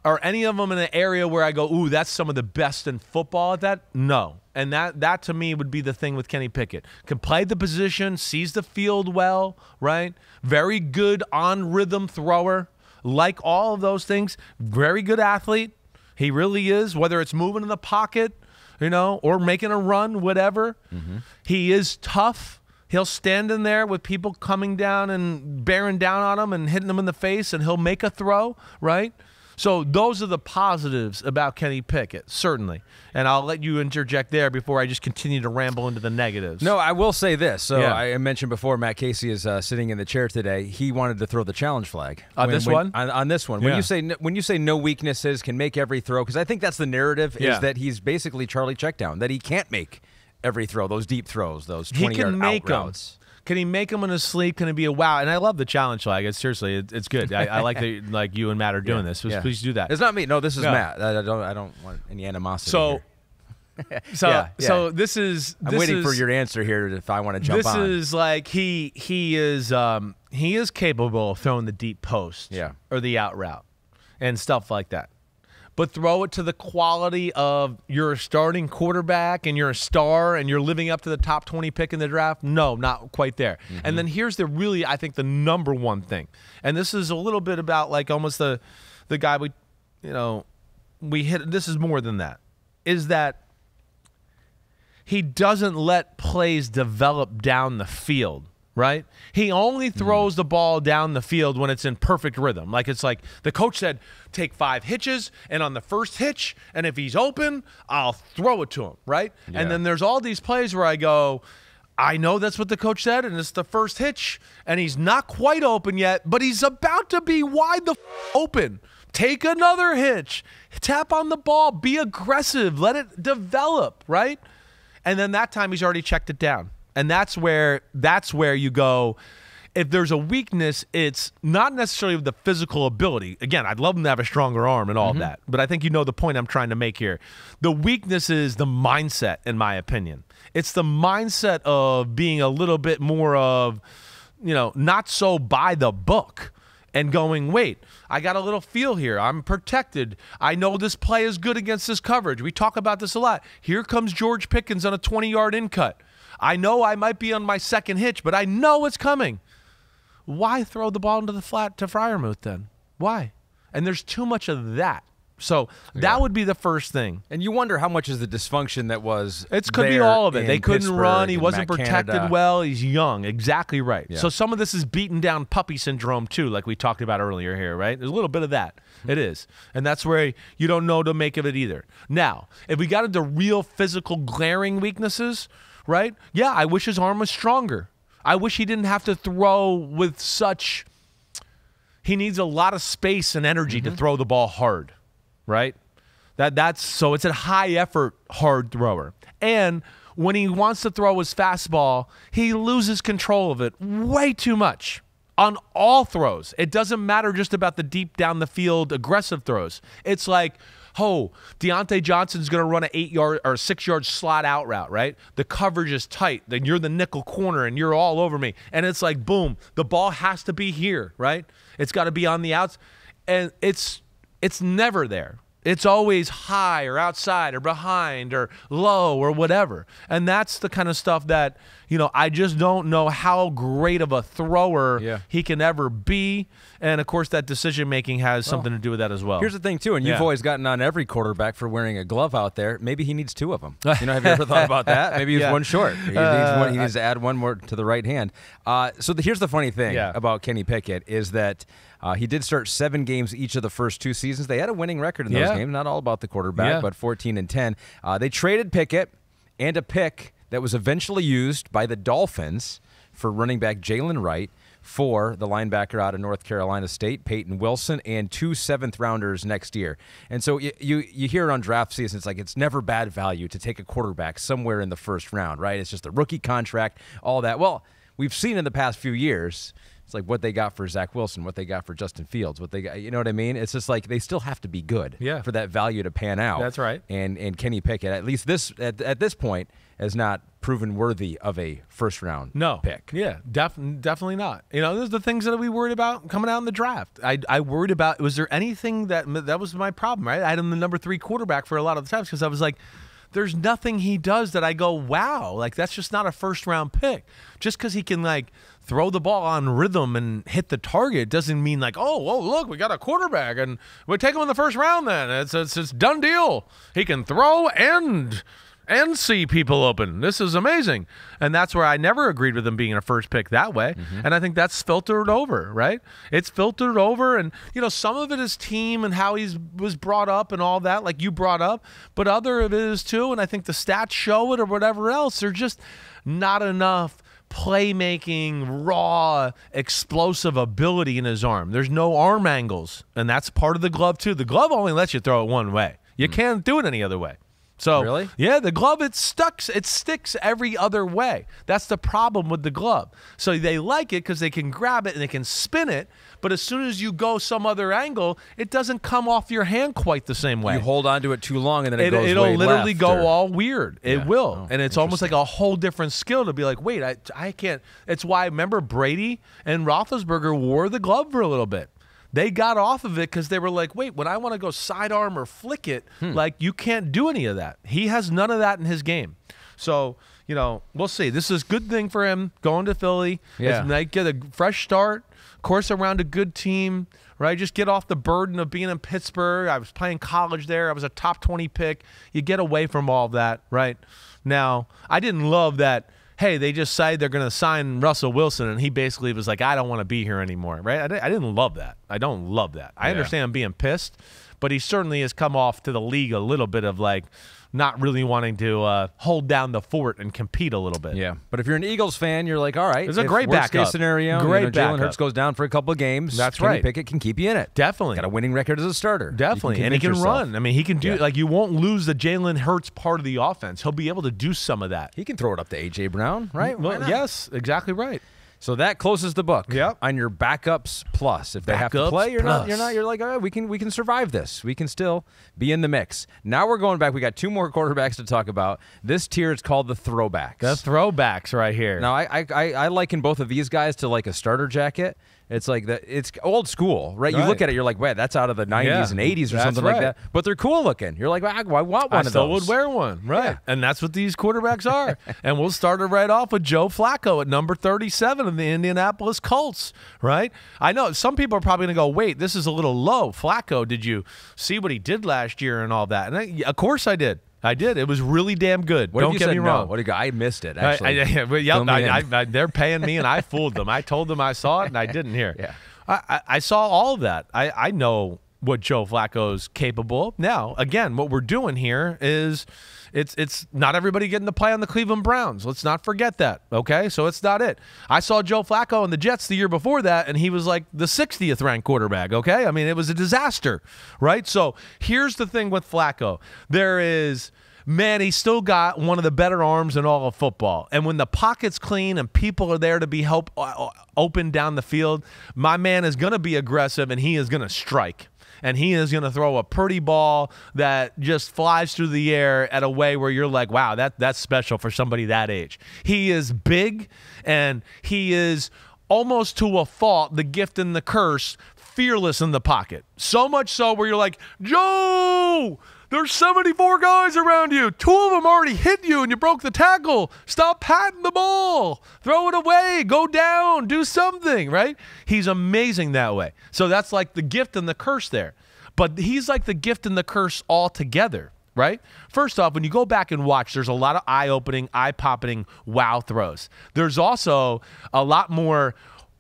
B: are any of them in an area where I go, ooh, that's some of the best in football at that? No. And that to me would be the thing with Kenny Pickett. Can play the position, sees the field well, right? Very good on-rhythm thrower. Like all of those things, very good athlete. He really is, whether it's moving in the pocket, you know, or making a run, whatever. He is tough. He'll stand in there with people coming down and bearing down on him and hitting them in the face, and he'll make a throw, right? So those are the positives about Kenny Pickett, certainly. And I'll let you interject there before I just continue to ramble into the negatives.
A: No, I will say this. So I mentioned before, Matt Casey is sitting in the chair today. He wanted to throw the challenge flag.
B: On this one?
A: On this one.
B: Yeah.
A: When you say no weaknesses, can make every throw, because I think that's the narrative, is that he's basically Charlie Checkdown, that he can't make every throw, those deep throws, those 20-yard out routes.
B: Can he make them in his sleep? Can it be a wow? And I love the challenge flag. It's good. I like that. Like you and Matt are doing this. Please do that.
A: It's not me. No, this is Matt. I don't want any animosity.
B: So this is.
A: I'm waiting for your answer here if I want to jump on.
B: This is like he is capable of throwing the deep post, or the out route, and stuff like that. But throw it to the quality of you're a starting quarterback and you're a star and you're living up to the top 20 pick in the draft. No, not quite there. And then here's I think the number one thing. And this is a little bit about like almost the guy we hit. This is more than that. Is that he doesn't let plays develop down the field. Right? He only throws the ball down the field when it's in perfect rhythm. Like it's like the coach said, take 5 hitches, and on the first hitch, and if he's open, I'll throw it to him, right? Yeah. And then there's all these plays where I go, I know that's what the coach said, and it's the first hitch, and he's not quite open yet, but he's about to be wide open. Take another hitch. Tap on the ball. Be aggressive. Let it develop, right? And then that time he's already checked it down. And that's where you go. If there's a weakness, it's not necessarily the physical ability. Again, I'd love him to have a stronger arm and all that, but I think you know the point I'm trying to make here. The weakness is the mindset, in my opinion. It's the mindset of being a little bit more of, not so by the book and going, wait, I got a little feel here. I'm protected. I know this play is good against this coverage. We talk about this a lot. Here comes George Pickens on a 20-yard in cut. I know I might be on my second hitch, but I know it's coming. Why throw the ball into the flat to Freiermuth then? Why? And there's too much of that. So that would be the first thing.
A: And you wonder how much is the dysfunction that was
B: It could be all of it. They couldn't
A: Pittsburgh
B: run. He wasn't protected well. He's young. Exactly right.
A: Yeah.
B: So some of this is beaten down puppy syndrome too, like we talked about earlier here, right? There's a little bit of that. It is. And that's where you don't know to make of it either. Now, if we got into real physical glaring weaknesses, right? Yeah, I wish his arm was stronger. I wish he didn't have to throw with such, he needs a lot of space and energy to throw the ball hard, right? So it's a high-effort, hard thrower. And when he wants to throw his fastball, he loses control of it way too much on all throws. It doesn't matter just about the deep down the field aggressive throws. It's like, Deontay Johnson's going to run an 8-yard or 6-yard slot out route, right? The coverage is tight. Then you're the nickel corner and you're all over me. And it's like, boom, the ball has to be here, right? It's got to be on the outs. And it's never there. It's always high or outside or behind or low or whatever. And that's the kind of stuff that, I just don't know how great of a thrower he can ever be. And, of course, that decision-making has something to do with that as well.
A: Here's the thing, too, and you've always gotten on every quarterback for wearing a glove out there. Maybe he needs 2 of them. Have you ever thought about that? Maybe he's one short. He needs to add one more to the right hand. Here's the funny thing about Kenny Pickett is that he did start 7 games each of the first 2 seasons. They had a winning record in those games. Not all about the quarterback, but 14-10. They traded Pickett and a pick that was eventually used by the Dolphins for running back Jalen Wright for the linebacker out of North Carolina State, Peyton Wilson, and 2 7th-rounders next year. And so you hear on draft season, it's like it's never bad value to take a quarterback somewhere in the first round, right? It's just a rookie contract, all that. Well, we've seen in the past few years, it's like what they got for Zach Wilson, what they got for Justin Fields, what they got, you know what I mean? It's just like they still have to be good for that value to pan out.
B: That's right.
A: And Kenny Pickett, at least at this point, has not proven worthy of a first-round pick.
B: Yeah, definitely not. There's the things that we worried about coming out in the draft. I worried about, was there anything that was my problem, right? I had him the number 3 quarterback for a lot of the times because I was like, there's nothing he does that I go, wow, like that's just not a first-round pick. Just because he can, like, throw the ball on rhythm and hit the target doesn't mean like, oh, look, we got a quarterback and we take him in the first round then. It's done deal. He can throw and see people open. This is amazing. And that's where I never agreed with him being a first pick that way. And I think that's filtered over, right? It's filtered over. And, some of it is team and how he was brought up and all that, like you brought up. But other of it is too, and I think the stats show it or whatever else. There's just not enough playmaking, raw, explosive ability in his arm. There's no arm angles. And that's part of the glove too. The glove only lets you throw it one way. You can't do it any other way. So,
A: really?
B: Yeah, the glove, it sticks every other way. That's the problem with the glove. So they like it because they can grab it and they can spin it, but as soon as you go some other angle, it doesn't come off your hand quite the same way.
A: You hold on to it too long and then it'll
B: literally
A: left
B: go all weird. It will.
A: Oh,
B: and it's almost like a whole different skill to be like, wait, I can't. It's why, remember, Brady and Roethlisberger wore the glove for a little bit. They got off of it because they were like, wait, when I want to go sidearm or flick it, like you can't do any of that. He has none of that in his game. So, we'll see. This is a good thing for him going to Philly.
A: Yeah.
B: Get a fresh start, of course, around a good team, right? Just get off the burden of being in Pittsburgh. I was playing college there. I was a top 20 pick. You get away from all of that, right? Now, I didn't love that. Hey, they just decided they're going to sign Russell Wilson, and he basically was like, I don't want to be here anymore, right? I didn't love that. I don't love that. I understand him being pissed, but he certainly has come off to the league a little bit of like not really wanting to hold down the fort and compete a little bit.
A: Yeah, but if you're an Eagles fan, you're like, all right.
B: It's a great
A: worst
B: backup.
A: Case scenario. Jalen Hurts goes down for a couple of games.
B: That's
A: Kenny
B: right.
A: Pickett can keep you in it.
B: Definitely.
A: Got a winning record as a starter.
B: Definitely. And he can run. I mean, he can do like you won't lose the Jalen Hurts part of the offense. He'll be able to do some of that.
A: He can throw it up to A.J. Brown, right?
B: Well, yes, exactly right.
A: So that closes the book on your backups plus. If they have to play, you're not. You're like, all right, we can survive this. We can still be in the mix. Now we're going back. We got 2 more quarterbacks to talk about. This tier is called the throwbacks.
B: The throwbacks right here.
A: Now I liken both of these guys to like a starter jacket. It's like it's old school, right? You look at it, you're like, "Wait, that's out of the '90s and '80s or something like that." But they're cool looking. You're like, well, "I want one of those." I
B: still would wear one, right? Yeah. And that's what these quarterbacks are. And we'll start it right off with Joe Flacco at number 37 of the Indianapolis Colts, right? I know some people are probably going to go, "Wait, this is a little low." Flacco, did you see what he did last year and all that? And of course I did. It was really damn good.
A: Don't get me wrong. What do you go? I missed it, actually.
B: They're paying me, and I fooled them. I told them I saw it, and I didn't hear.
A: Yeah.
B: I saw all of that. I know what Joe Flacco's capable of. Now, again, what we're doing here is it's not everybody getting to play on the Cleveland Browns. Let's not forget that, okay? So it's not it. I saw Joe Flacco in the Jets the year before that, and he was like the 60th ranked quarterback, okay? I mean, it was a disaster, right? So here's the thing with Flacco. Man, he's still got one of the better arms in all of football. And when the pocket's clean and people are there to be open down the field, my man is going to be aggressive and he is going to strike. And he is going to throw a pretty ball that just flies through the air at a way where you're like, wow, that's special for somebody that age. He is big, and he is almost to a fault, the gift and the curse, fearless in the pocket. So much so where you're like, Joe, there's 74 guys around you. 2 of them already hit you and you broke the tackle. Stop patting the ball. Throw it away. Go down. Do something, right? He's amazing that way. So that's like the gift and the curse there. But he's like the gift and the curse all together, right? First off, when you go back and watch, there's a lot of eye-opening, eye-popping wow throws. There's also a lot more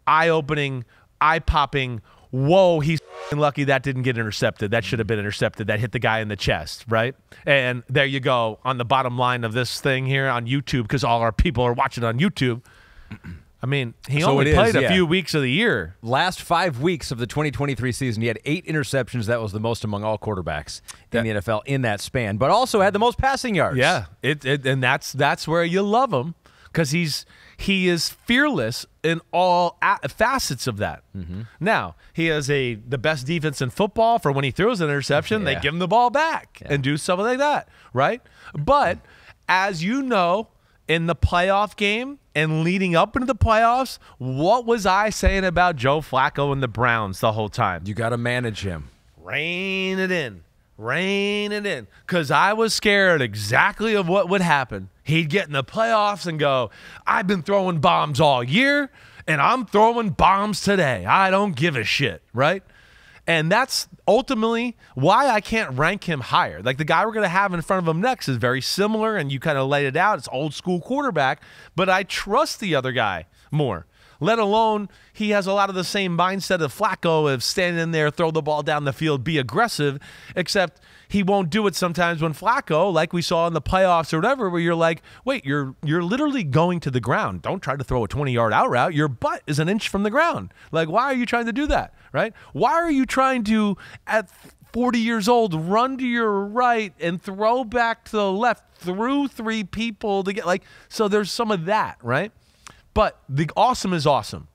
B: eye-opening, eye-popping, whoa, he's lucky that didn't get intercepted. That should have been intercepted. That hit the guy in the chest, right? And there you go on the bottom line of this thing here on YouTube, because all our people are watching on YouTube. I mean, he only played a few weeks of the year.
A: Last 5 weeks of the 2023 season, he had 8 interceptions. That was the most among all quarterbacks in the NFL in that span, but also had the most passing yards.
B: Yeah, and that's where you love him, because he is fearless in all facets of that. Mm-hmm. Now, he has the best defense in football. For when he throws an interception, they give him the ball back and do something like that, right? But as you know, in the playoff game and leading up into the playoffs, what was I saying about Joe Flacco and the Browns the whole time?
A: You got to manage him.
B: Rein it in. Rein it in. Because I was scared exactly of what would happen. He'd get in the playoffs and go, I've been throwing bombs all year, and I'm throwing bombs today. I don't give a shit, right? And that's ultimately why I can't rank him higher. Like, the guy we're going to have in front of him next is very similar, and you kind of laid it out. It's old school quarterback, but I trust the other guy more. Let alone he has a lot of the same mindset of Flacco of standing in there, throw the ball down the field, be aggressive, except he won't do it sometimes when Flacco, like we saw in the playoffs or whatever, where you're like, wait, you're literally going to the ground. Don't try to throw a 20-yard out route. Your butt is an inch from the ground. Like, why are you trying to do that, right? Why are you trying to, at 40 years old, run to your right and throw back to the left through 3 people to get, like, so there's some of that, right? But the awesome is awesome.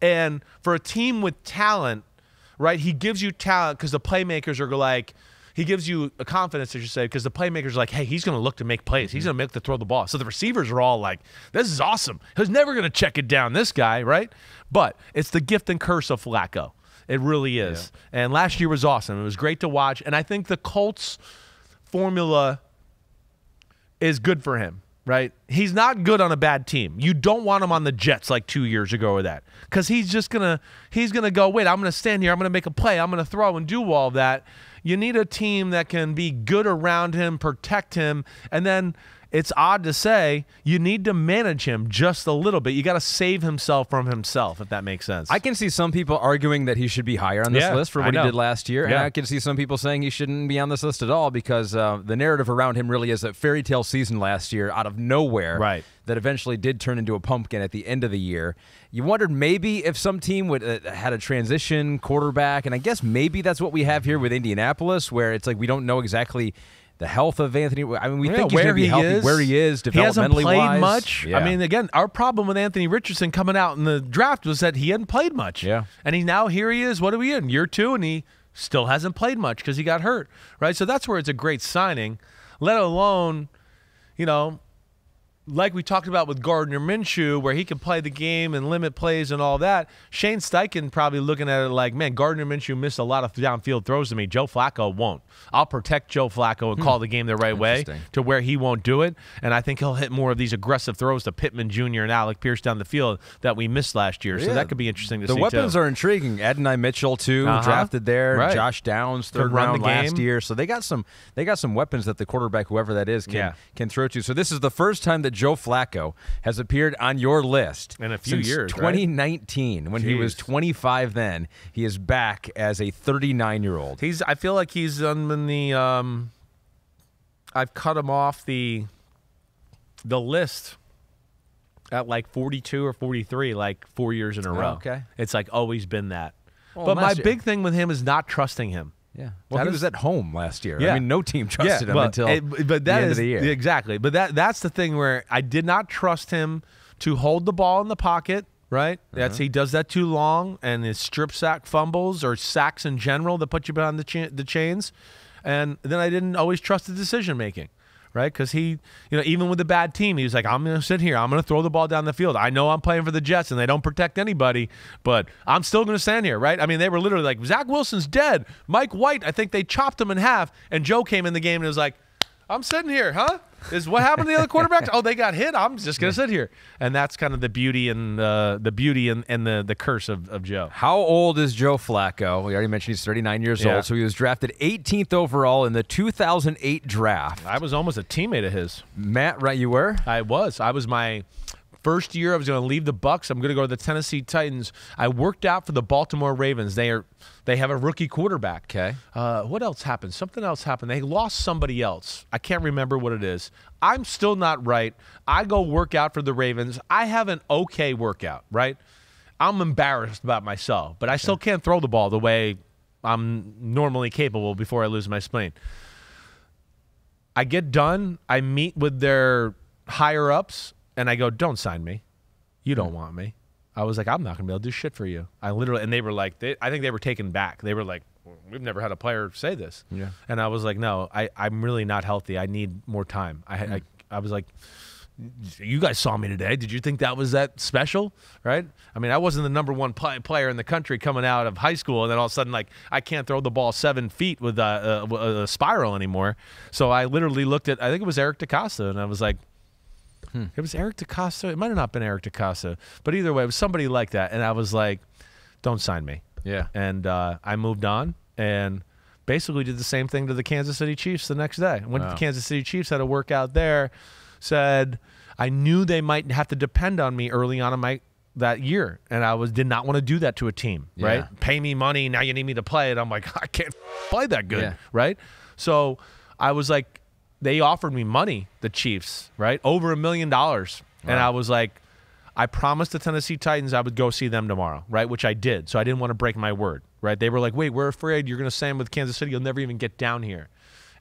B: And for a team with talent, right, he gives you talent because the playmakers are like, he gives you a confidence, I should say, because the playmakers are like, hey, he's going to look to make plays. He's going to make to throw the ball. So the receivers are all like, this is awesome. He's never going to check it down, this guy, right? But it's the gift and curse of Flacco. It really is. Yeah. And last year was awesome. It was great to watch. And I think the Colts formula is good for him. Right? He's not good on a bad team. You don't want him on the Jets like 2 years ago or that. Because he's gonna go, wait, I'm gonna stand here, I'm gonna make a play, I'm gonna throw and do all that. You need a team that can be good around him, protect him, and then it's odd to say, you need to manage him just a little bit. You got to save himself from himself, if that makes sense.
A: I can see some people arguing that he should be higher on this list for what he did last year, and I can see some people saying he shouldn't be on this list at all because the narrative around him really is that fairy tale season last year out of nowhere that eventually did turn into a pumpkin at the end of the year. You wondered maybe if some team would had a transition quarterback, and I guess maybe that's what we have here with Indianapolis, where it's like we don't know exactly the health of Anthony. I mean, we think he's going to be healthy, where he is, developmentally wise. He hasn't played
B: much. Yeah. I mean, again, our problem with Anthony Richardson coming out in the draft was that he hadn't played much.
A: Yeah.
B: And here he is, what are we in, year 2, and he still hasn't played much because he got hurt, right? So that's where it's a great signing, let alone, like we talked about with Gardner Minshew, where he can play the game and limit plays and all that. Shane Steichen probably looking at it like, man, Gardner Minshew missed a lot of downfield throws to me. Joe Flacco won't. I'll protect Joe Flacco and call the game the right way to where he won't do it. And I think he'll hit more of these aggressive throws to Pittman Jr. and Alec Pierce down the field that we missed last year. So that could be interesting to see,
A: the weapons are intriguing. Adonai Mitchell, too, drafted there. Right. Josh Downs, third round last year. So they got some weapons that the quarterback, whoever that is, can throw to. So this is the first time that Joe Flacco has appeared on your list
B: in a few years,
A: 2019, when he was 25 then. He is back as a 39-year-old.
B: I feel like he's in the I've cut him off the list at like 42 or 43, like 4 years in a row.
A: Okay.
B: It's like always been that.
A: Well,
B: but my big thing with him is not trusting him.
A: Yeah. Well, he was at home last year.
B: Yeah.
A: I mean, no team trusted him until the end of the year.
B: Exactly. But that's the thing where I did not trust him to hold the ball in the pocket, right? He does that too long, and his strip sack fumbles or sacks in general that put you behind the chains. And then I didn't always trust the decision-making. Right, because he, even with a bad team, he was like, I'm going to sit here. I'm going to throw the ball down the field. I know I'm playing for the Jets, and they don't protect anybody, but I'm still going to stand here, right? I mean, they were literally like, Zach Wilson's dead. Mike White, I think they chopped him in half, and Joe came in the game and was like, I'm sitting here, huh? Is what happened to the other quarterbacks? Oh, they got hit. I'm just going to sit here. And that's kind of the beauty and the curse of Joe.
A: How old is Joe Flacco? We already mentioned he's 39 years old, so he was drafted 18th overall in the 2008 draft.
B: I was almost a teammate of his.
A: Matt, right, you were?
B: I was my first year. I was going to leave the Bucs. I'm going to go to the Tennessee Titans. I worked out for the Baltimore Ravens. They have a rookie quarterback.
A: Okay.
B: What else happened? Something else happened. They lost somebody else. I can't remember what it is. I'm still not right. I go work out for the Ravens. I have an okay workout, right? I'm embarrassed about myself, but I still can't throw the ball the way I'm normally capable before I lose my spleen. I get done. I meet with their higher-ups, and I go, don't sign me. You don't want me. I was like, I'm not going to be able to do shit for you. And they were like, I think they were taken back. They were like, we've never had a player say this.
A: Yeah.
B: And I was like, no, I'm really not healthy. I need more time. I was like, you guys saw me today. Did you think that was that special? Right? I mean, I wasn't the number one player in the country coming out of high school, and then all of a sudden, like, I can't throw the ball 7 feet with a spiral anymore. So I literally looked at, I think it was Eric DeCosta, and I was like, It was Eric DeCosta. It might have not been Eric DeCosta, but either way, it was somebody like that. And I was like, don't sign me.
A: Yeah.
B: And I moved on and basically did the same thing to the Kansas City Chiefs the next day. Went to the Kansas City Chiefs, had a workout there, said I knew they might have to depend on me early on in that year. And I did not want to do that to a team, right? Pay me money, now you need me to play it. I'm like, I can't play that good, right? So I was like, they offered me money, the Chiefs, right? Over $1 million. Wow. And I was like, I promised the Tennessee Titans I would go see them tomorrow, right? Which I did. So I didn't want to break my word, right? They were like, wait, we're afraid you're going to sign with Kansas City. You'll never even get down here.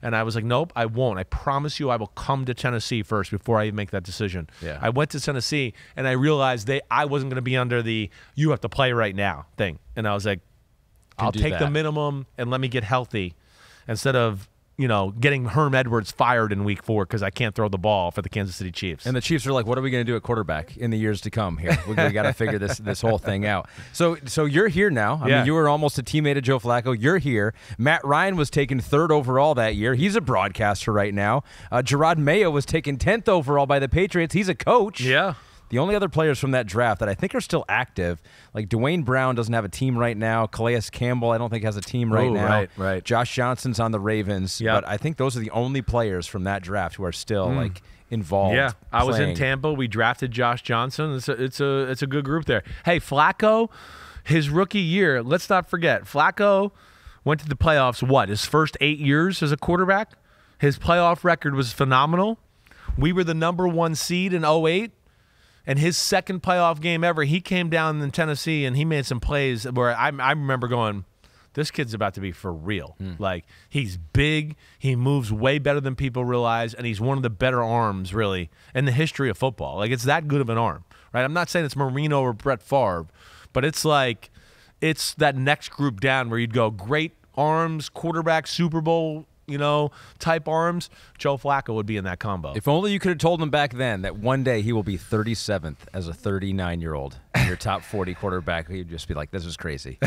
B: And I was like, nope, I won't. I promise you I will come to Tennessee first before I even make that decision.
A: Yeah.
B: I went to Tennessee, and I realized I wasn't going to be under the you have to play right now thing. And I was like, I'll take the minimum and let me get healthy instead of getting Herm Edwards fired in week 4 because I can't throw the ball for the Kansas City Chiefs.
A: And the Chiefs are like, what are we going to do at quarterback in the years to come here? We got to figure this whole thing out. So you're here now. I mean, you were almost a teammate of Joe Flacco. You're here. Matt Ryan was taken 3rd overall that year. He's a broadcaster right now. Jarrett Maye was taken 10th overall by the Patriots. He's a coach.
B: Yeah.
A: The only other players from that draft that I think are still active, like Dwayne Brown doesn't have a team right now. Calais Campbell, I don't think has a team right now.
B: Right.
A: Josh Johnson's on the Ravens. But I think those are the only players from that draft who are still like involved.
B: Yeah, I was in Tampa. We drafted Josh Johnson. It's a good group there. Hey, Flacco, his rookie year. Let's not forget, Flacco went to the playoffs. His first 8 years as a quarterback. His playoff record was phenomenal. We were the #1 seed in 2008. And his second playoff game ever, he came down in Tennessee and he made some plays where I remember going, this kid's about to be for real. Like, he's big, he moves way better than people realize, and he's one of the better arms, really, in the history of football. Like, it's that good of an arm, right? I'm not saying it's Marino or Brett Favre, but it's like, it's that next group down where you'd go, great arms, quarterback, Super Bowl, type arms. Joe Flacco would be in that combo.
A: If only you could have told him back then that one day he will be 37th as a 39-year-old in your top 40 quarterback. He'd just be like, this is crazy.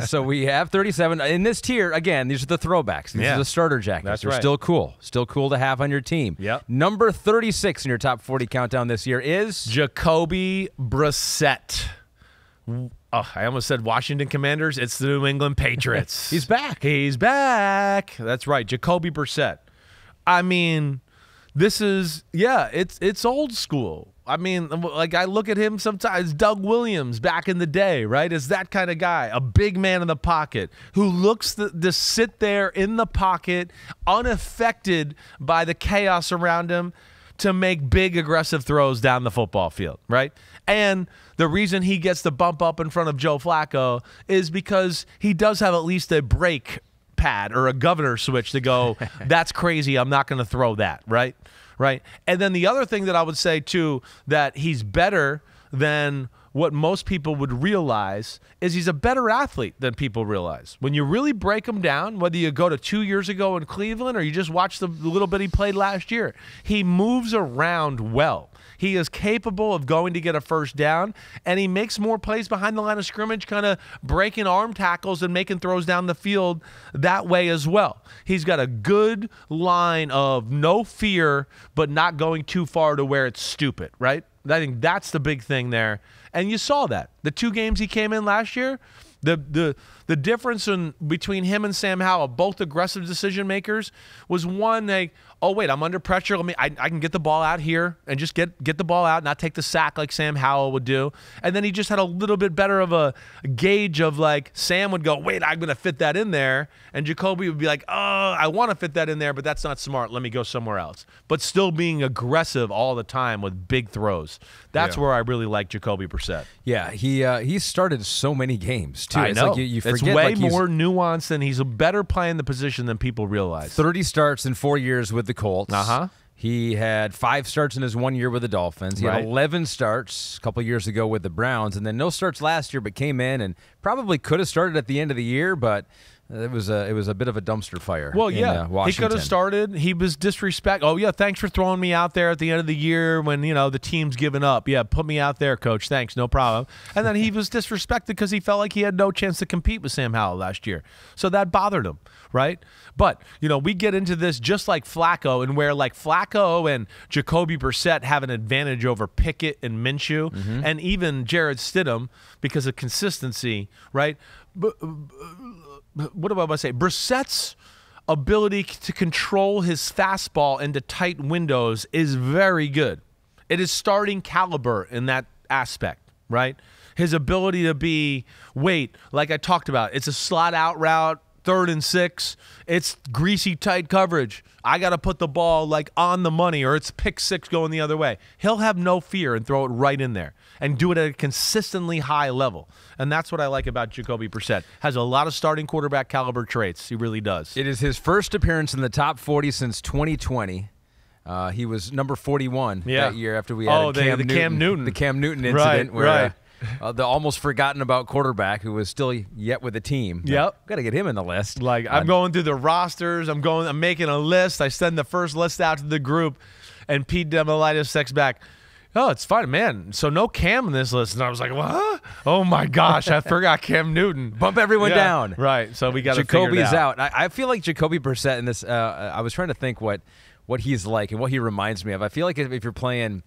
A: So we have 37. In this tier, again, these are the throwbacks. These are the starter jackets.
B: That's
A: They're
B: right.
A: still cool. Still cool to have on your team.
B: Yep.
A: Number 36 in your top 40 countdown this year is?
B: Jacoby Brissett. Oh, I almost said Washington Commanders. It's the New England Patriots.
A: He's back.
B: He's back. That's right. Jacoby Brissett. I mean, this is, it's old school. I mean, like I look at him sometimes, Doug Williams back in the day, right? Is that kind of guy, a big man in the pocket who looks to sit there in the pocket, unaffected by the chaos around him, to make big aggressive throws down the football field, right? And the reason he gets the bump up in front of Joe Flacco is because he does have at least a brake pad or a governor switch to go, that's crazy, I'm not going to throw that, right? Right. And then the other thing that I would say, too, that he's better than what most people would realize is he's a better athlete than people realize. When you really break him down, whether you go to 2 years ago in Cleveland or you just watch the little bit he played last year, he moves around well. He is capable of going to get a first down, and he makes more plays behind the line of scrimmage, kind of breaking arm tackles and making throws down the field that way as well. He's got a good line of no fear, but not going too far to where it's stupid, right? I think that's the big thing there. And you saw that. The 2 games he came in last year, the difference between him and Sam Howell, both aggressive decision makers, was one like, oh wait, I'm under pressure. I can get the ball out here and just get the ball out, not take the sack like Sam Howell would do. And then he just had a little bit better of a gauge of like, Sam would go, wait, I'm gonna fit that in there, and Jacoby would be like, oh, I want to fit that in there, but that's not smart. Let me go somewhere else. But still being aggressive all the time with big throws. That's where I really like Jacoby Brissett.
A: Yeah, he started so many games too.
B: I know.
A: Like you forget,
B: it's way more nuanced, and he's a better playing the position than people realize.
A: 30 starts in 4 years with the Colts.
B: Uh-huh.
A: He had 5 starts in his 1 year with the Dolphins. He had 11 starts a couple years ago with the Browns, and then no starts last year, but came in and probably could have started at the end of the year, but it was a bit of a dumpster fire.
B: Well,
A: in,
B: yeah,
A: Washington.
B: He could have started. He was disrespect. Oh yeah, thanks for throwing me out there at the end of the year when the team's given up. Yeah, put me out there, coach. Thanks, no problem. And then he was disrespected because he felt like he had no chance to compete with Sam Howell last year. So that bothered him, right? But we get into this just like Flacco, and where like Flacco and Jacoby Brissett have an advantage over Pickett and Minshew, and even Jarrett Stidham because of consistency, right? But what do I want to say? Brissett's ability to control his fastball into tight windows is very good. It is starting caliber in that aspect, right? His ability to be, like I talked about, it's a slot out route, 3rd and 6. It's greasy, tight coverage. I got to put the ball like on the money, or it's pick 6 going the other way. He'll have no fear and throw it right in there and do it at a consistently high level. And that's what I like about Jacoby Brissett. Has a lot of starting quarterback caliber traits. He really does.
A: It is his first appearance in the top 40 since 2020. He was number 41 that year after we had
B: Cam Newton.
A: The Cam Newton incident where the almost forgotten about quarterback who was still yet with the team.
B: Yep.
A: Got to get him in the list.
B: Like I'm going through the rosters. I'm making a list. I send the first list out to the group, and Pete Demolitis texts back, oh, it's fine, man. So no Cam in this list. And I was like, what? Oh, my gosh. I forgot Cam Newton.
A: Bump everyone down.
B: Right. So we got to
A: Jacoby's
B: figure it out.
A: I feel like Jacoby Brissett in this, I was trying to think what he's like and what he reminds me of. I feel like if you're playing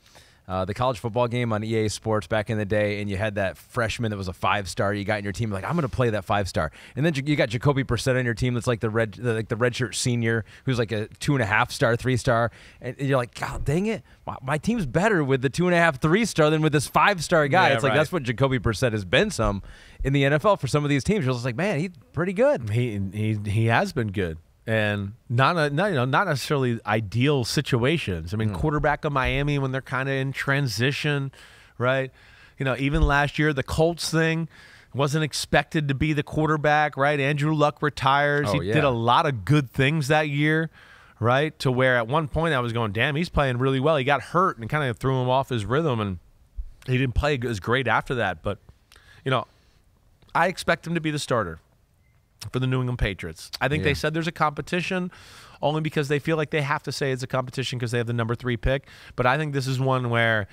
A: the college football game on EA Sports back in the day, and you had that freshman that was a 5-star you got in your team, like, I'm going to play that 5-star. And then you got Jacoby Brissett on your team that's like the redshirt senior who's like a 2.5-star, 3-star. And you're like, God dang it, my team's better with the 2.5, 3-star than with this 5-star guy. It's like that's what Jacoby Brissett has been some in the NFL for some of these teams. You're just like, man, he's pretty good.
B: He has been good. And not necessarily ideal situations. I mean, quarterback of Miami when they're kind of in transition, right? Even last year, the Colts thing wasn't expected to be the quarterback, right? Andrew Luck retires. He did a lot of good things that year, right? To where at one point I was going, damn, he's playing really well. He got hurt and kind of threw him off his rhythm, and he didn't play as great after that. But, I expect him to be the starter for the New England Patriots. I think they said there's a competition only because they feel like they have to say it's a competition because they have the number 3 pick. But I think this is one where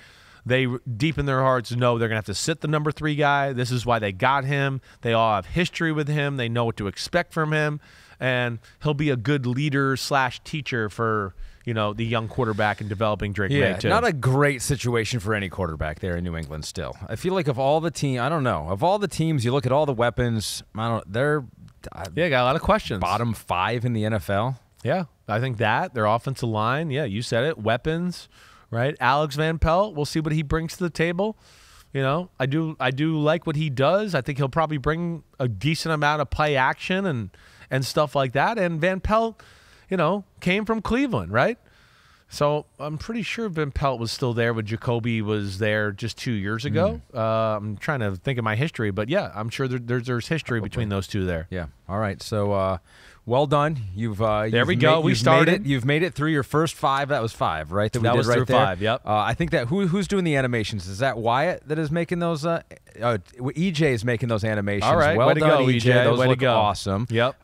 B: they, deep in their hearts, know they're going to have to sit the number 3 guy. This is why they got him. They all have history with him. They know what to expect from him. And he'll be a good leader / teacher for, the young quarterback and developing Drake Maye, too.
A: Not a great situation for any quarterback there in New England still. I feel like of all the teams, of all the teams, you look at all the weapons, they're...
B: got a lot of questions.
A: Bottom 5 in the NFL.
B: Yeah, I think that their offensive line. Yeah, you said it. Weapons, right? Alex Van Pelt. We'll see what he brings to the table. You know, I do like what he does. I think he'll probably bring a decent amount of play action and stuff like that. And Van Pelt, you know, came from Cleveland, right? So I'm pretty sure Van Pelt was still there when Jacoby was there just 2 years ago. I'm trying to think of my history, but yeah, I'm sure there's history between those two there.
A: Yeah. All right. So well done.
B: There we go. We started.
A: You've made it through your first 5. That was 5, right? That
B: was
A: right
B: through
A: there.
B: 5. Yep.
A: I think that who's doing the animations? Is that Wyatt that is making those? EJ is making those animations.
B: All right.
A: Well
B: way to
A: done,
B: go, EJ.
A: Those
B: way
A: look
B: to go.
A: awesome.
B: Yep.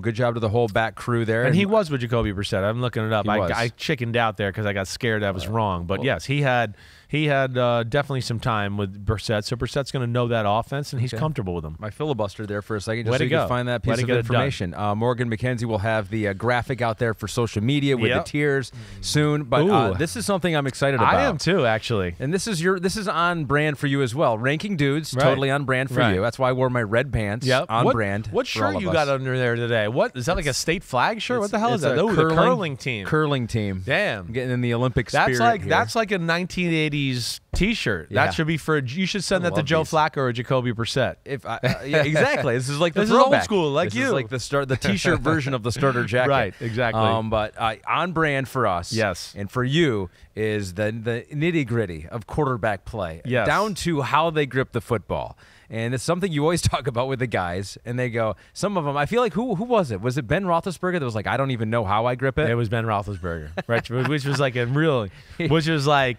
A: Good job to the whole back crew there.
B: And he was with Jacoby Brissett. I'm looking it up. I chickened out there because I got scared I was wrong. But yes, he had definitely some time with Brissett. So Brissett's going to know that offense, and he's comfortable with him.
A: I filibustered there for a second just
B: way
A: so you could find that piece of information. Morgan McKenzie will have the graphic out there for social media with the tiers soon. But this is something I'm excited about.
B: I am too, actually.
A: And this is on brand for you as well. Ranking Dudes, totally on brand for you. That's why I wore my red pants.
B: Yep.
A: On brand.
B: What shirt you got under there today? What is that, like a state flag shirt? What the hell is that?
A: Oh,
B: the curling team.
A: Curling team.
B: Damn.
A: I'm getting in the Olympic spirit here.
B: That's like a 1980s T-shirt. That should be for. You should send that to Joe Flacco or Jacoby Brissett.
A: Yeah, exactly. This is like the
B: this
A: throwback.
B: Is old school, like
A: this
B: you.
A: Is like the T-shirt version of the starter jacket.
B: Right, exactly.
A: But on brand for us.
B: Yes.
A: And for you is the nitty gritty of quarterback play.
B: Yes.
A: Down to how they grip the football. And it's something you always talk about with the guys. And they go, some of them, I feel like, who was it? Was it Ben Roethlisberger that was like, I don't even know how I grip it?
B: It was Ben Roethlisberger, right? Which was like which was like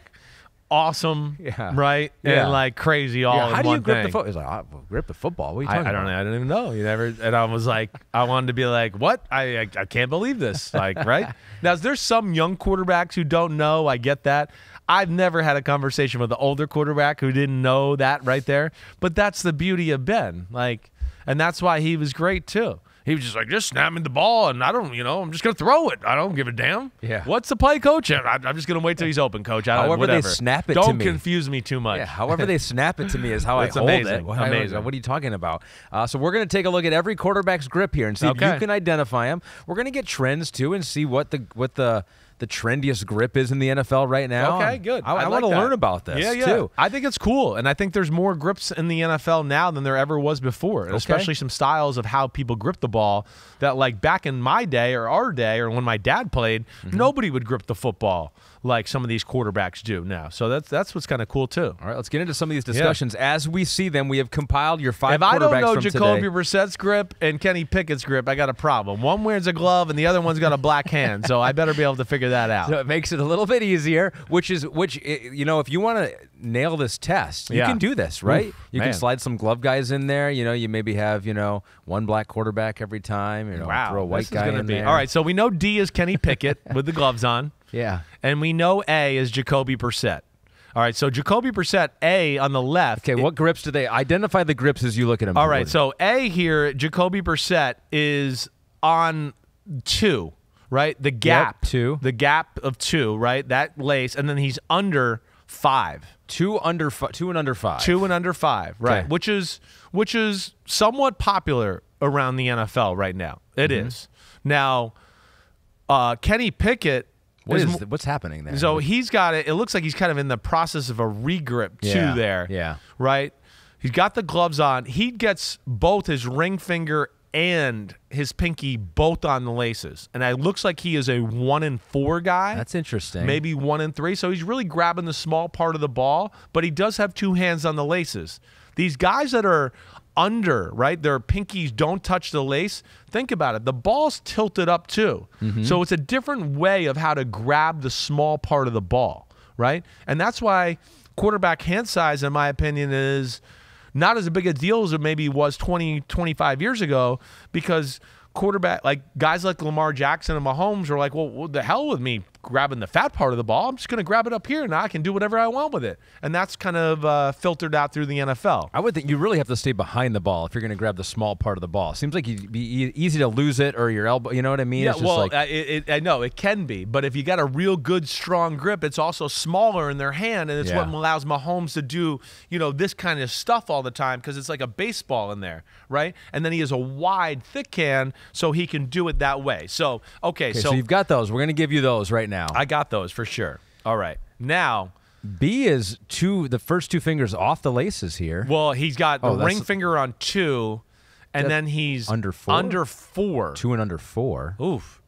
B: awesome, right?
A: Yeah.
B: And like crazy all in one thing.
A: How do you grip the football? He's like, grip the football? What are you talking about?
B: I don't even know. You never. And I was like, I wanted to be like, what? I can't believe this. Like, right? Now, there's some young quarterbacks who don't know. I get that. I've never had a conversation with an older quarterback who didn't know that right there. But that's the beauty of Ben. Like, and that's why he was great too. He was just like, just snap me the ball, and I don't, I'm just going to throw it. I don't give a damn.
A: Yeah.
B: What's the play, coach? I'm just going to wait till he's open, coach.
A: However they snap it to me.
B: Don't confuse me too much.
A: Yeah, however they snap it to me is how I hold it.
B: Amazing.
A: What are you talking about? So we're going to take a look at every quarterback's grip here and see if you can identify them. We're going to get trends, too, and see what the trendiest grip is in the NFL right now.
B: Okay, good.
A: I want to learn about this, too.
B: I think it's cool, and I think there's more grips in the NFL now than there ever was before, and especially some styles of how people grip the ball that, like, back in my day or our day or when my dad played, nobody would grip the football like some of these quarterbacks do now. So that's what's kind of cool, too.
A: All right, let's get into some of these discussions. As we see them, we have compiled your 5 quarterbacks
B: from today. If I don't know Jacoby
A: today.
B: Brissett's grip and Kenny Pickett's grip, I got a problem. One wears a glove and the other one's got a black hand, so I better be able to figure that out.
A: So it makes it a little bit easier, which if you want to nail this test, you can do this, right? You can slide some glove guys in there. You maybe have, one black quarterback every time. Throw a white guy in there.
B: All right, so we know D is Kenny Pickett with the gloves on.
A: Yeah.
B: And we know A is Jacoby Brissett. All right, so Jacoby Brissett, A on the left.
A: Okay, what grips do they identify the grips as you look at them?
B: All right, so A here, Jacoby Brissett is on 2, right? The gap.
A: 2.
B: The gap of 2, right? That lace, and then he's under 5.
A: 2 and under 5.
B: 2 and under 5, right?
A: Okay.
B: Which is somewhat popular around the NFL right now. It is. Now, Kenny Pickett.
A: What's happening there?
B: So he's got it. It looks like he's kind of in the process of a regrip too there.
A: Yeah.
B: Right? He's got the gloves on. He gets both his ring finger and his pinky both on the laces. And it looks like he is a 1-4 guy.
A: That's interesting.
B: Maybe 1-3. So he's really grabbing the small part of the ball, but he does have 2 hands on the laces. These guys that are under, right, their pinkies don't touch the lace, think about it. The ball's tilted up too. So it's a different way of how to grab the small part of the ball, right? And that's why quarterback hand size, in my opinion, is not as big a deal as it maybe was 20, 25 years ago, because quarterback, like guys like Lamar Jackson and Mahomes are like, well, what the hell with me grabbing the fat part of the ball. I'm just going to grab it up here, and I can do whatever I want with it. And that's kind of filtered out through the NFL.
A: I would think you really have to stay behind the ball if you're going to grab the small part of the ball. Seems like it'd be easy to lose it or your elbow. You know what I mean?
B: Yeah,
A: it's just
B: I know it can be, but if you got a real good, strong grip, it's also smaller in their hand, and it's what allows Mahomes to do, this kind of stuff all the time because it's like a baseball in there, right? And then he has a wide, thick hand, so he can do it that way. So, okay,
A: so you've got those. We're going to give you those right now.
B: I got those for sure. All right. Now,
A: B is the first two fingers off the laces here.
B: Well, he's got the ring finger on 2, and then he's
A: under 4.
B: Under 4.
A: 2 and under 4.
B: Oof.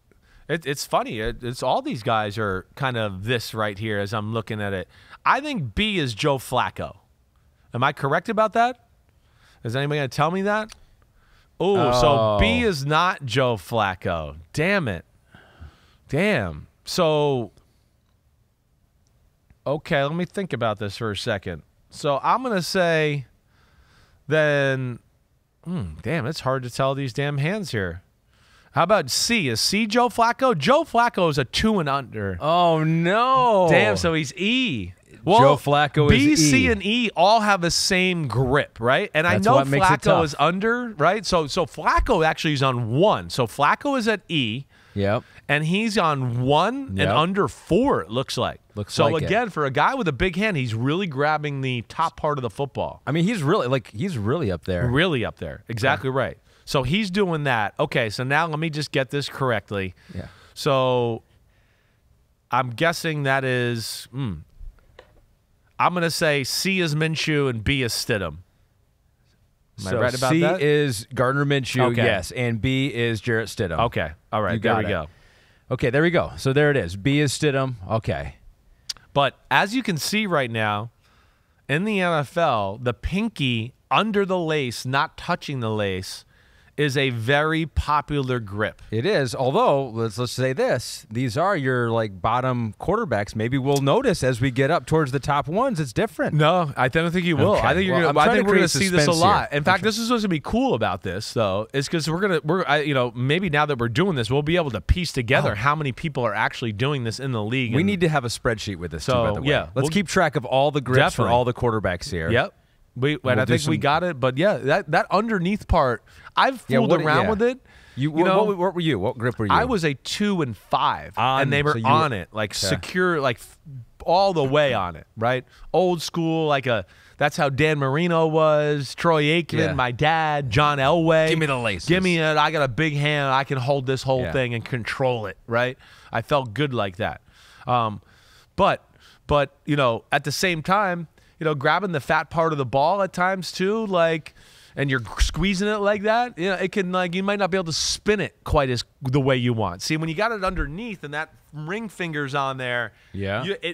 B: It's funny. It's all these guys are kind of this right here as I'm looking at it. I think B is Joe Flacco. Am I correct about that? Is anybody going to tell me that? Ooh, so B is not Joe Flacco. Damn it. Damn. So, okay, let me think about this for a second. So I'm going to say then, damn, it's hard to tell these damn hands here. How about C? Is C Joe Flacco? Joe Flacco is a 2 and under.
A: Oh, no.
B: Damn, so he's E.
A: Well, Joe Flacco
B: B,
A: is E.
B: C, and E all have the same grip, right? And I know Flacco is under, right? So Flacco actually is on 1. So Flacco is at E.
A: Yep.
B: And he's on 1 and under 4, it looks like. So again, for a guy with a big hand, he's really grabbing the top part of the football.
A: I mean, he's really up there.
B: Really up there. Exactly right. So he's doing that. Okay, so now let me just get this correctly.
A: Yeah.
B: So I'm guessing that is I'm going to say C is Minshew and B is Stidham. Am I right about that?
A: C is Gardner Minshew, yes, and B is Jarrett Stidham.
B: Okay. All right, there we go.
A: Okay, there we go. So there it is. B is Stidham. Okay.
B: But as you can see right now, in the NFL, the pinky under the lace, not touching the lace, is a very popular grip.
A: It is, although let's say this: these are your bottom quarterbacks. Maybe we'll notice as we get up towards the top ones, it's different.
B: No, I don't think you will.
A: Okay.
B: I think we're going to see this a lot. In fact, this is what's going to be cool about this, though, is because maybe now that we're doing this, we'll be able to piece together how many people are actually doing this in the league.
A: We need to have a spreadsheet with this too. By the way, let's keep track of all the grips for all the quarterbacks here.
B: Yep. I think we got it, but that underneath part, I've fooled around with it.
A: What were you? What grip were you?
B: I was a 2 and 5, and they were on it, secure, all the way on it, right? Old school, that's how Dan Marino was, Troy Aikman, my dad, John Elway.
A: Give me the laces.
B: Give me it. I got a big hand. I can hold this whole thing and control it, right? I felt good like that. But at the same time, grabbing the fat part of the ball at times too, and you're squeezing it like that, it can you might not be able to spin it quite the way you want. See, when you got it underneath and that ring finger's on there,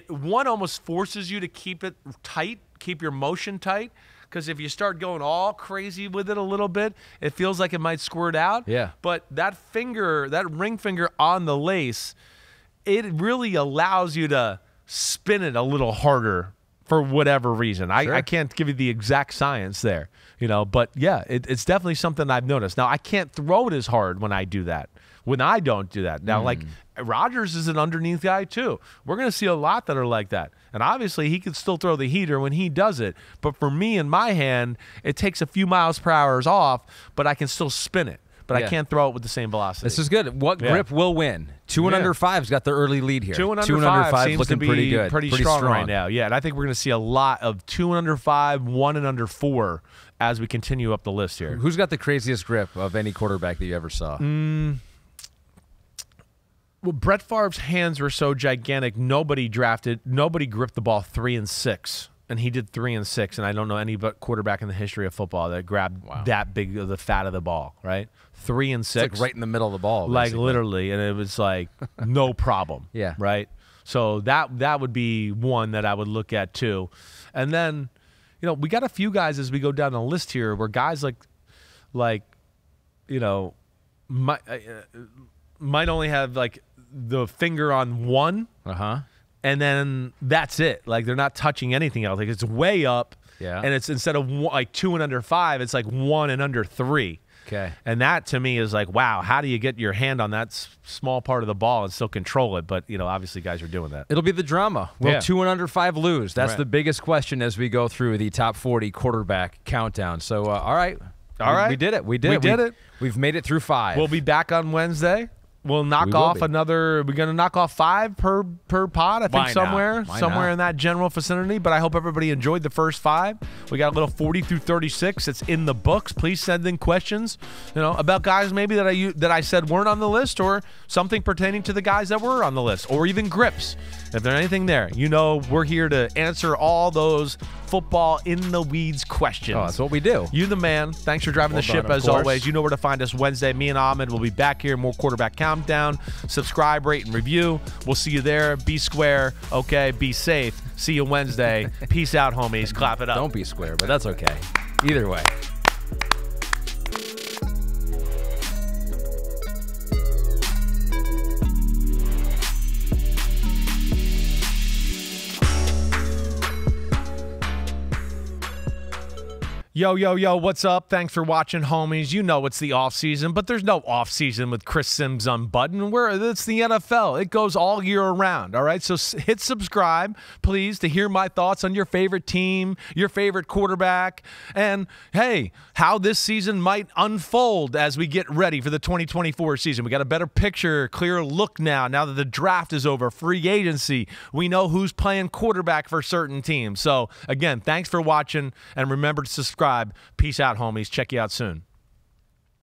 B: one almost forces you to keep it tight, keep your motion tight, because if you start going all crazy with it a little bit, it feels like it might squirt out.
A: Yeah.
B: But that ring finger on the lace, it really allows you to spin it a little harder. For whatever reason. I can't give you the exact science there, but it's definitely something I've noticed. Now, I can't throw it as hard when I do that, when I don't do that. Now, Rodgers is an underneath guy too. We're going to see a lot that are like that. And obviously, he can still throw the heater when he does it. But for me in my hand, it takes a few miles per hour off, but I can still spin it. But I can't throw it with the same velocity.
A: This is good. What grip will win? 2 and under 5's got the early lead here.
B: 2 and under 5 seems
A: looking
B: to be
A: pretty good.
B: Pretty strong right now. Yeah, and I think we're going to see a lot of 2 and under 5, 1 and under 4 as we continue up the list here.
A: Who's got the craziest grip of any quarterback that you ever saw?
B: Well, Brett Favre's hands were so gigantic, nobody gripped the ball 3 and 6. And he did 3 and 6, and I don't know any but quarterback in the history of football that grabbed that big of the fat of the ball, right? 3 and 6.
A: It's right in the middle of the ball.
B: Basically. Literally, and it was no problem.
A: Yeah.
B: Right? So that would be one that I would look at too. And then, we got a few guys as we go down the list here where guys might only have the finger on 1.
A: Uh-huh.
B: And then that's it. They're not touching anything else. It's way up.
A: Yeah.
B: And it's instead of 2 and under 5, it's 1 and under 3.
A: Okay.
B: And that, to me, is like, wow, how do you get your hand on that small part of the ball and still control it? But, obviously guys are doing that.
A: It'll be the drama. Will 2 and under 5 lose? That's the biggest question as we go through the top 40 quarterback countdown. So, all right. We did it. We did it. We've made it through 5.
B: We'll be back on Wednesday. We'll knock off another. We're going to knock off 5 per pod, I think, somewhere in that general vicinity. But I hope everybody enjoyed the first 5. We got a little 40 through 36. It's in the books. Please send in questions, about guys maybe that I said weren't on the list, or something pertaining to the guys that were on the list, or even grips. If there's anything there, we're here to answer all those football in the weeds questions.
A: Oh, that's what we do.
B: You the man. Thanks for driving the ship as always. You know where to find us Wednesday. Me and Ahmed will be back here. More quarterback countdown. Subscribe, rate, and review. We'll see you there. Be square. Okay. Be safe. See you Wednesday. Peace out, homies. Clap it up.
A: Don't be square, but that's okay. Either way.
B: Yo, what's up? Thanks for watching, homies. It's the off-season, but there's no off-season with Chris Simms Unbuttoned. It's the NFL. It goes all year around, all right? So hit subscribe, please, to hear my thoughts on your favorite team, your favorite quarterback, and, hey, how this season might unfold as we get ready for the 2024 season. We got a better picture, clearer look now that the draft is over, free agency. We know who's playing quarterback for certain teams. So, again, thanks for watching, and remember to subscribe. Peace out, homies. Check you out soon.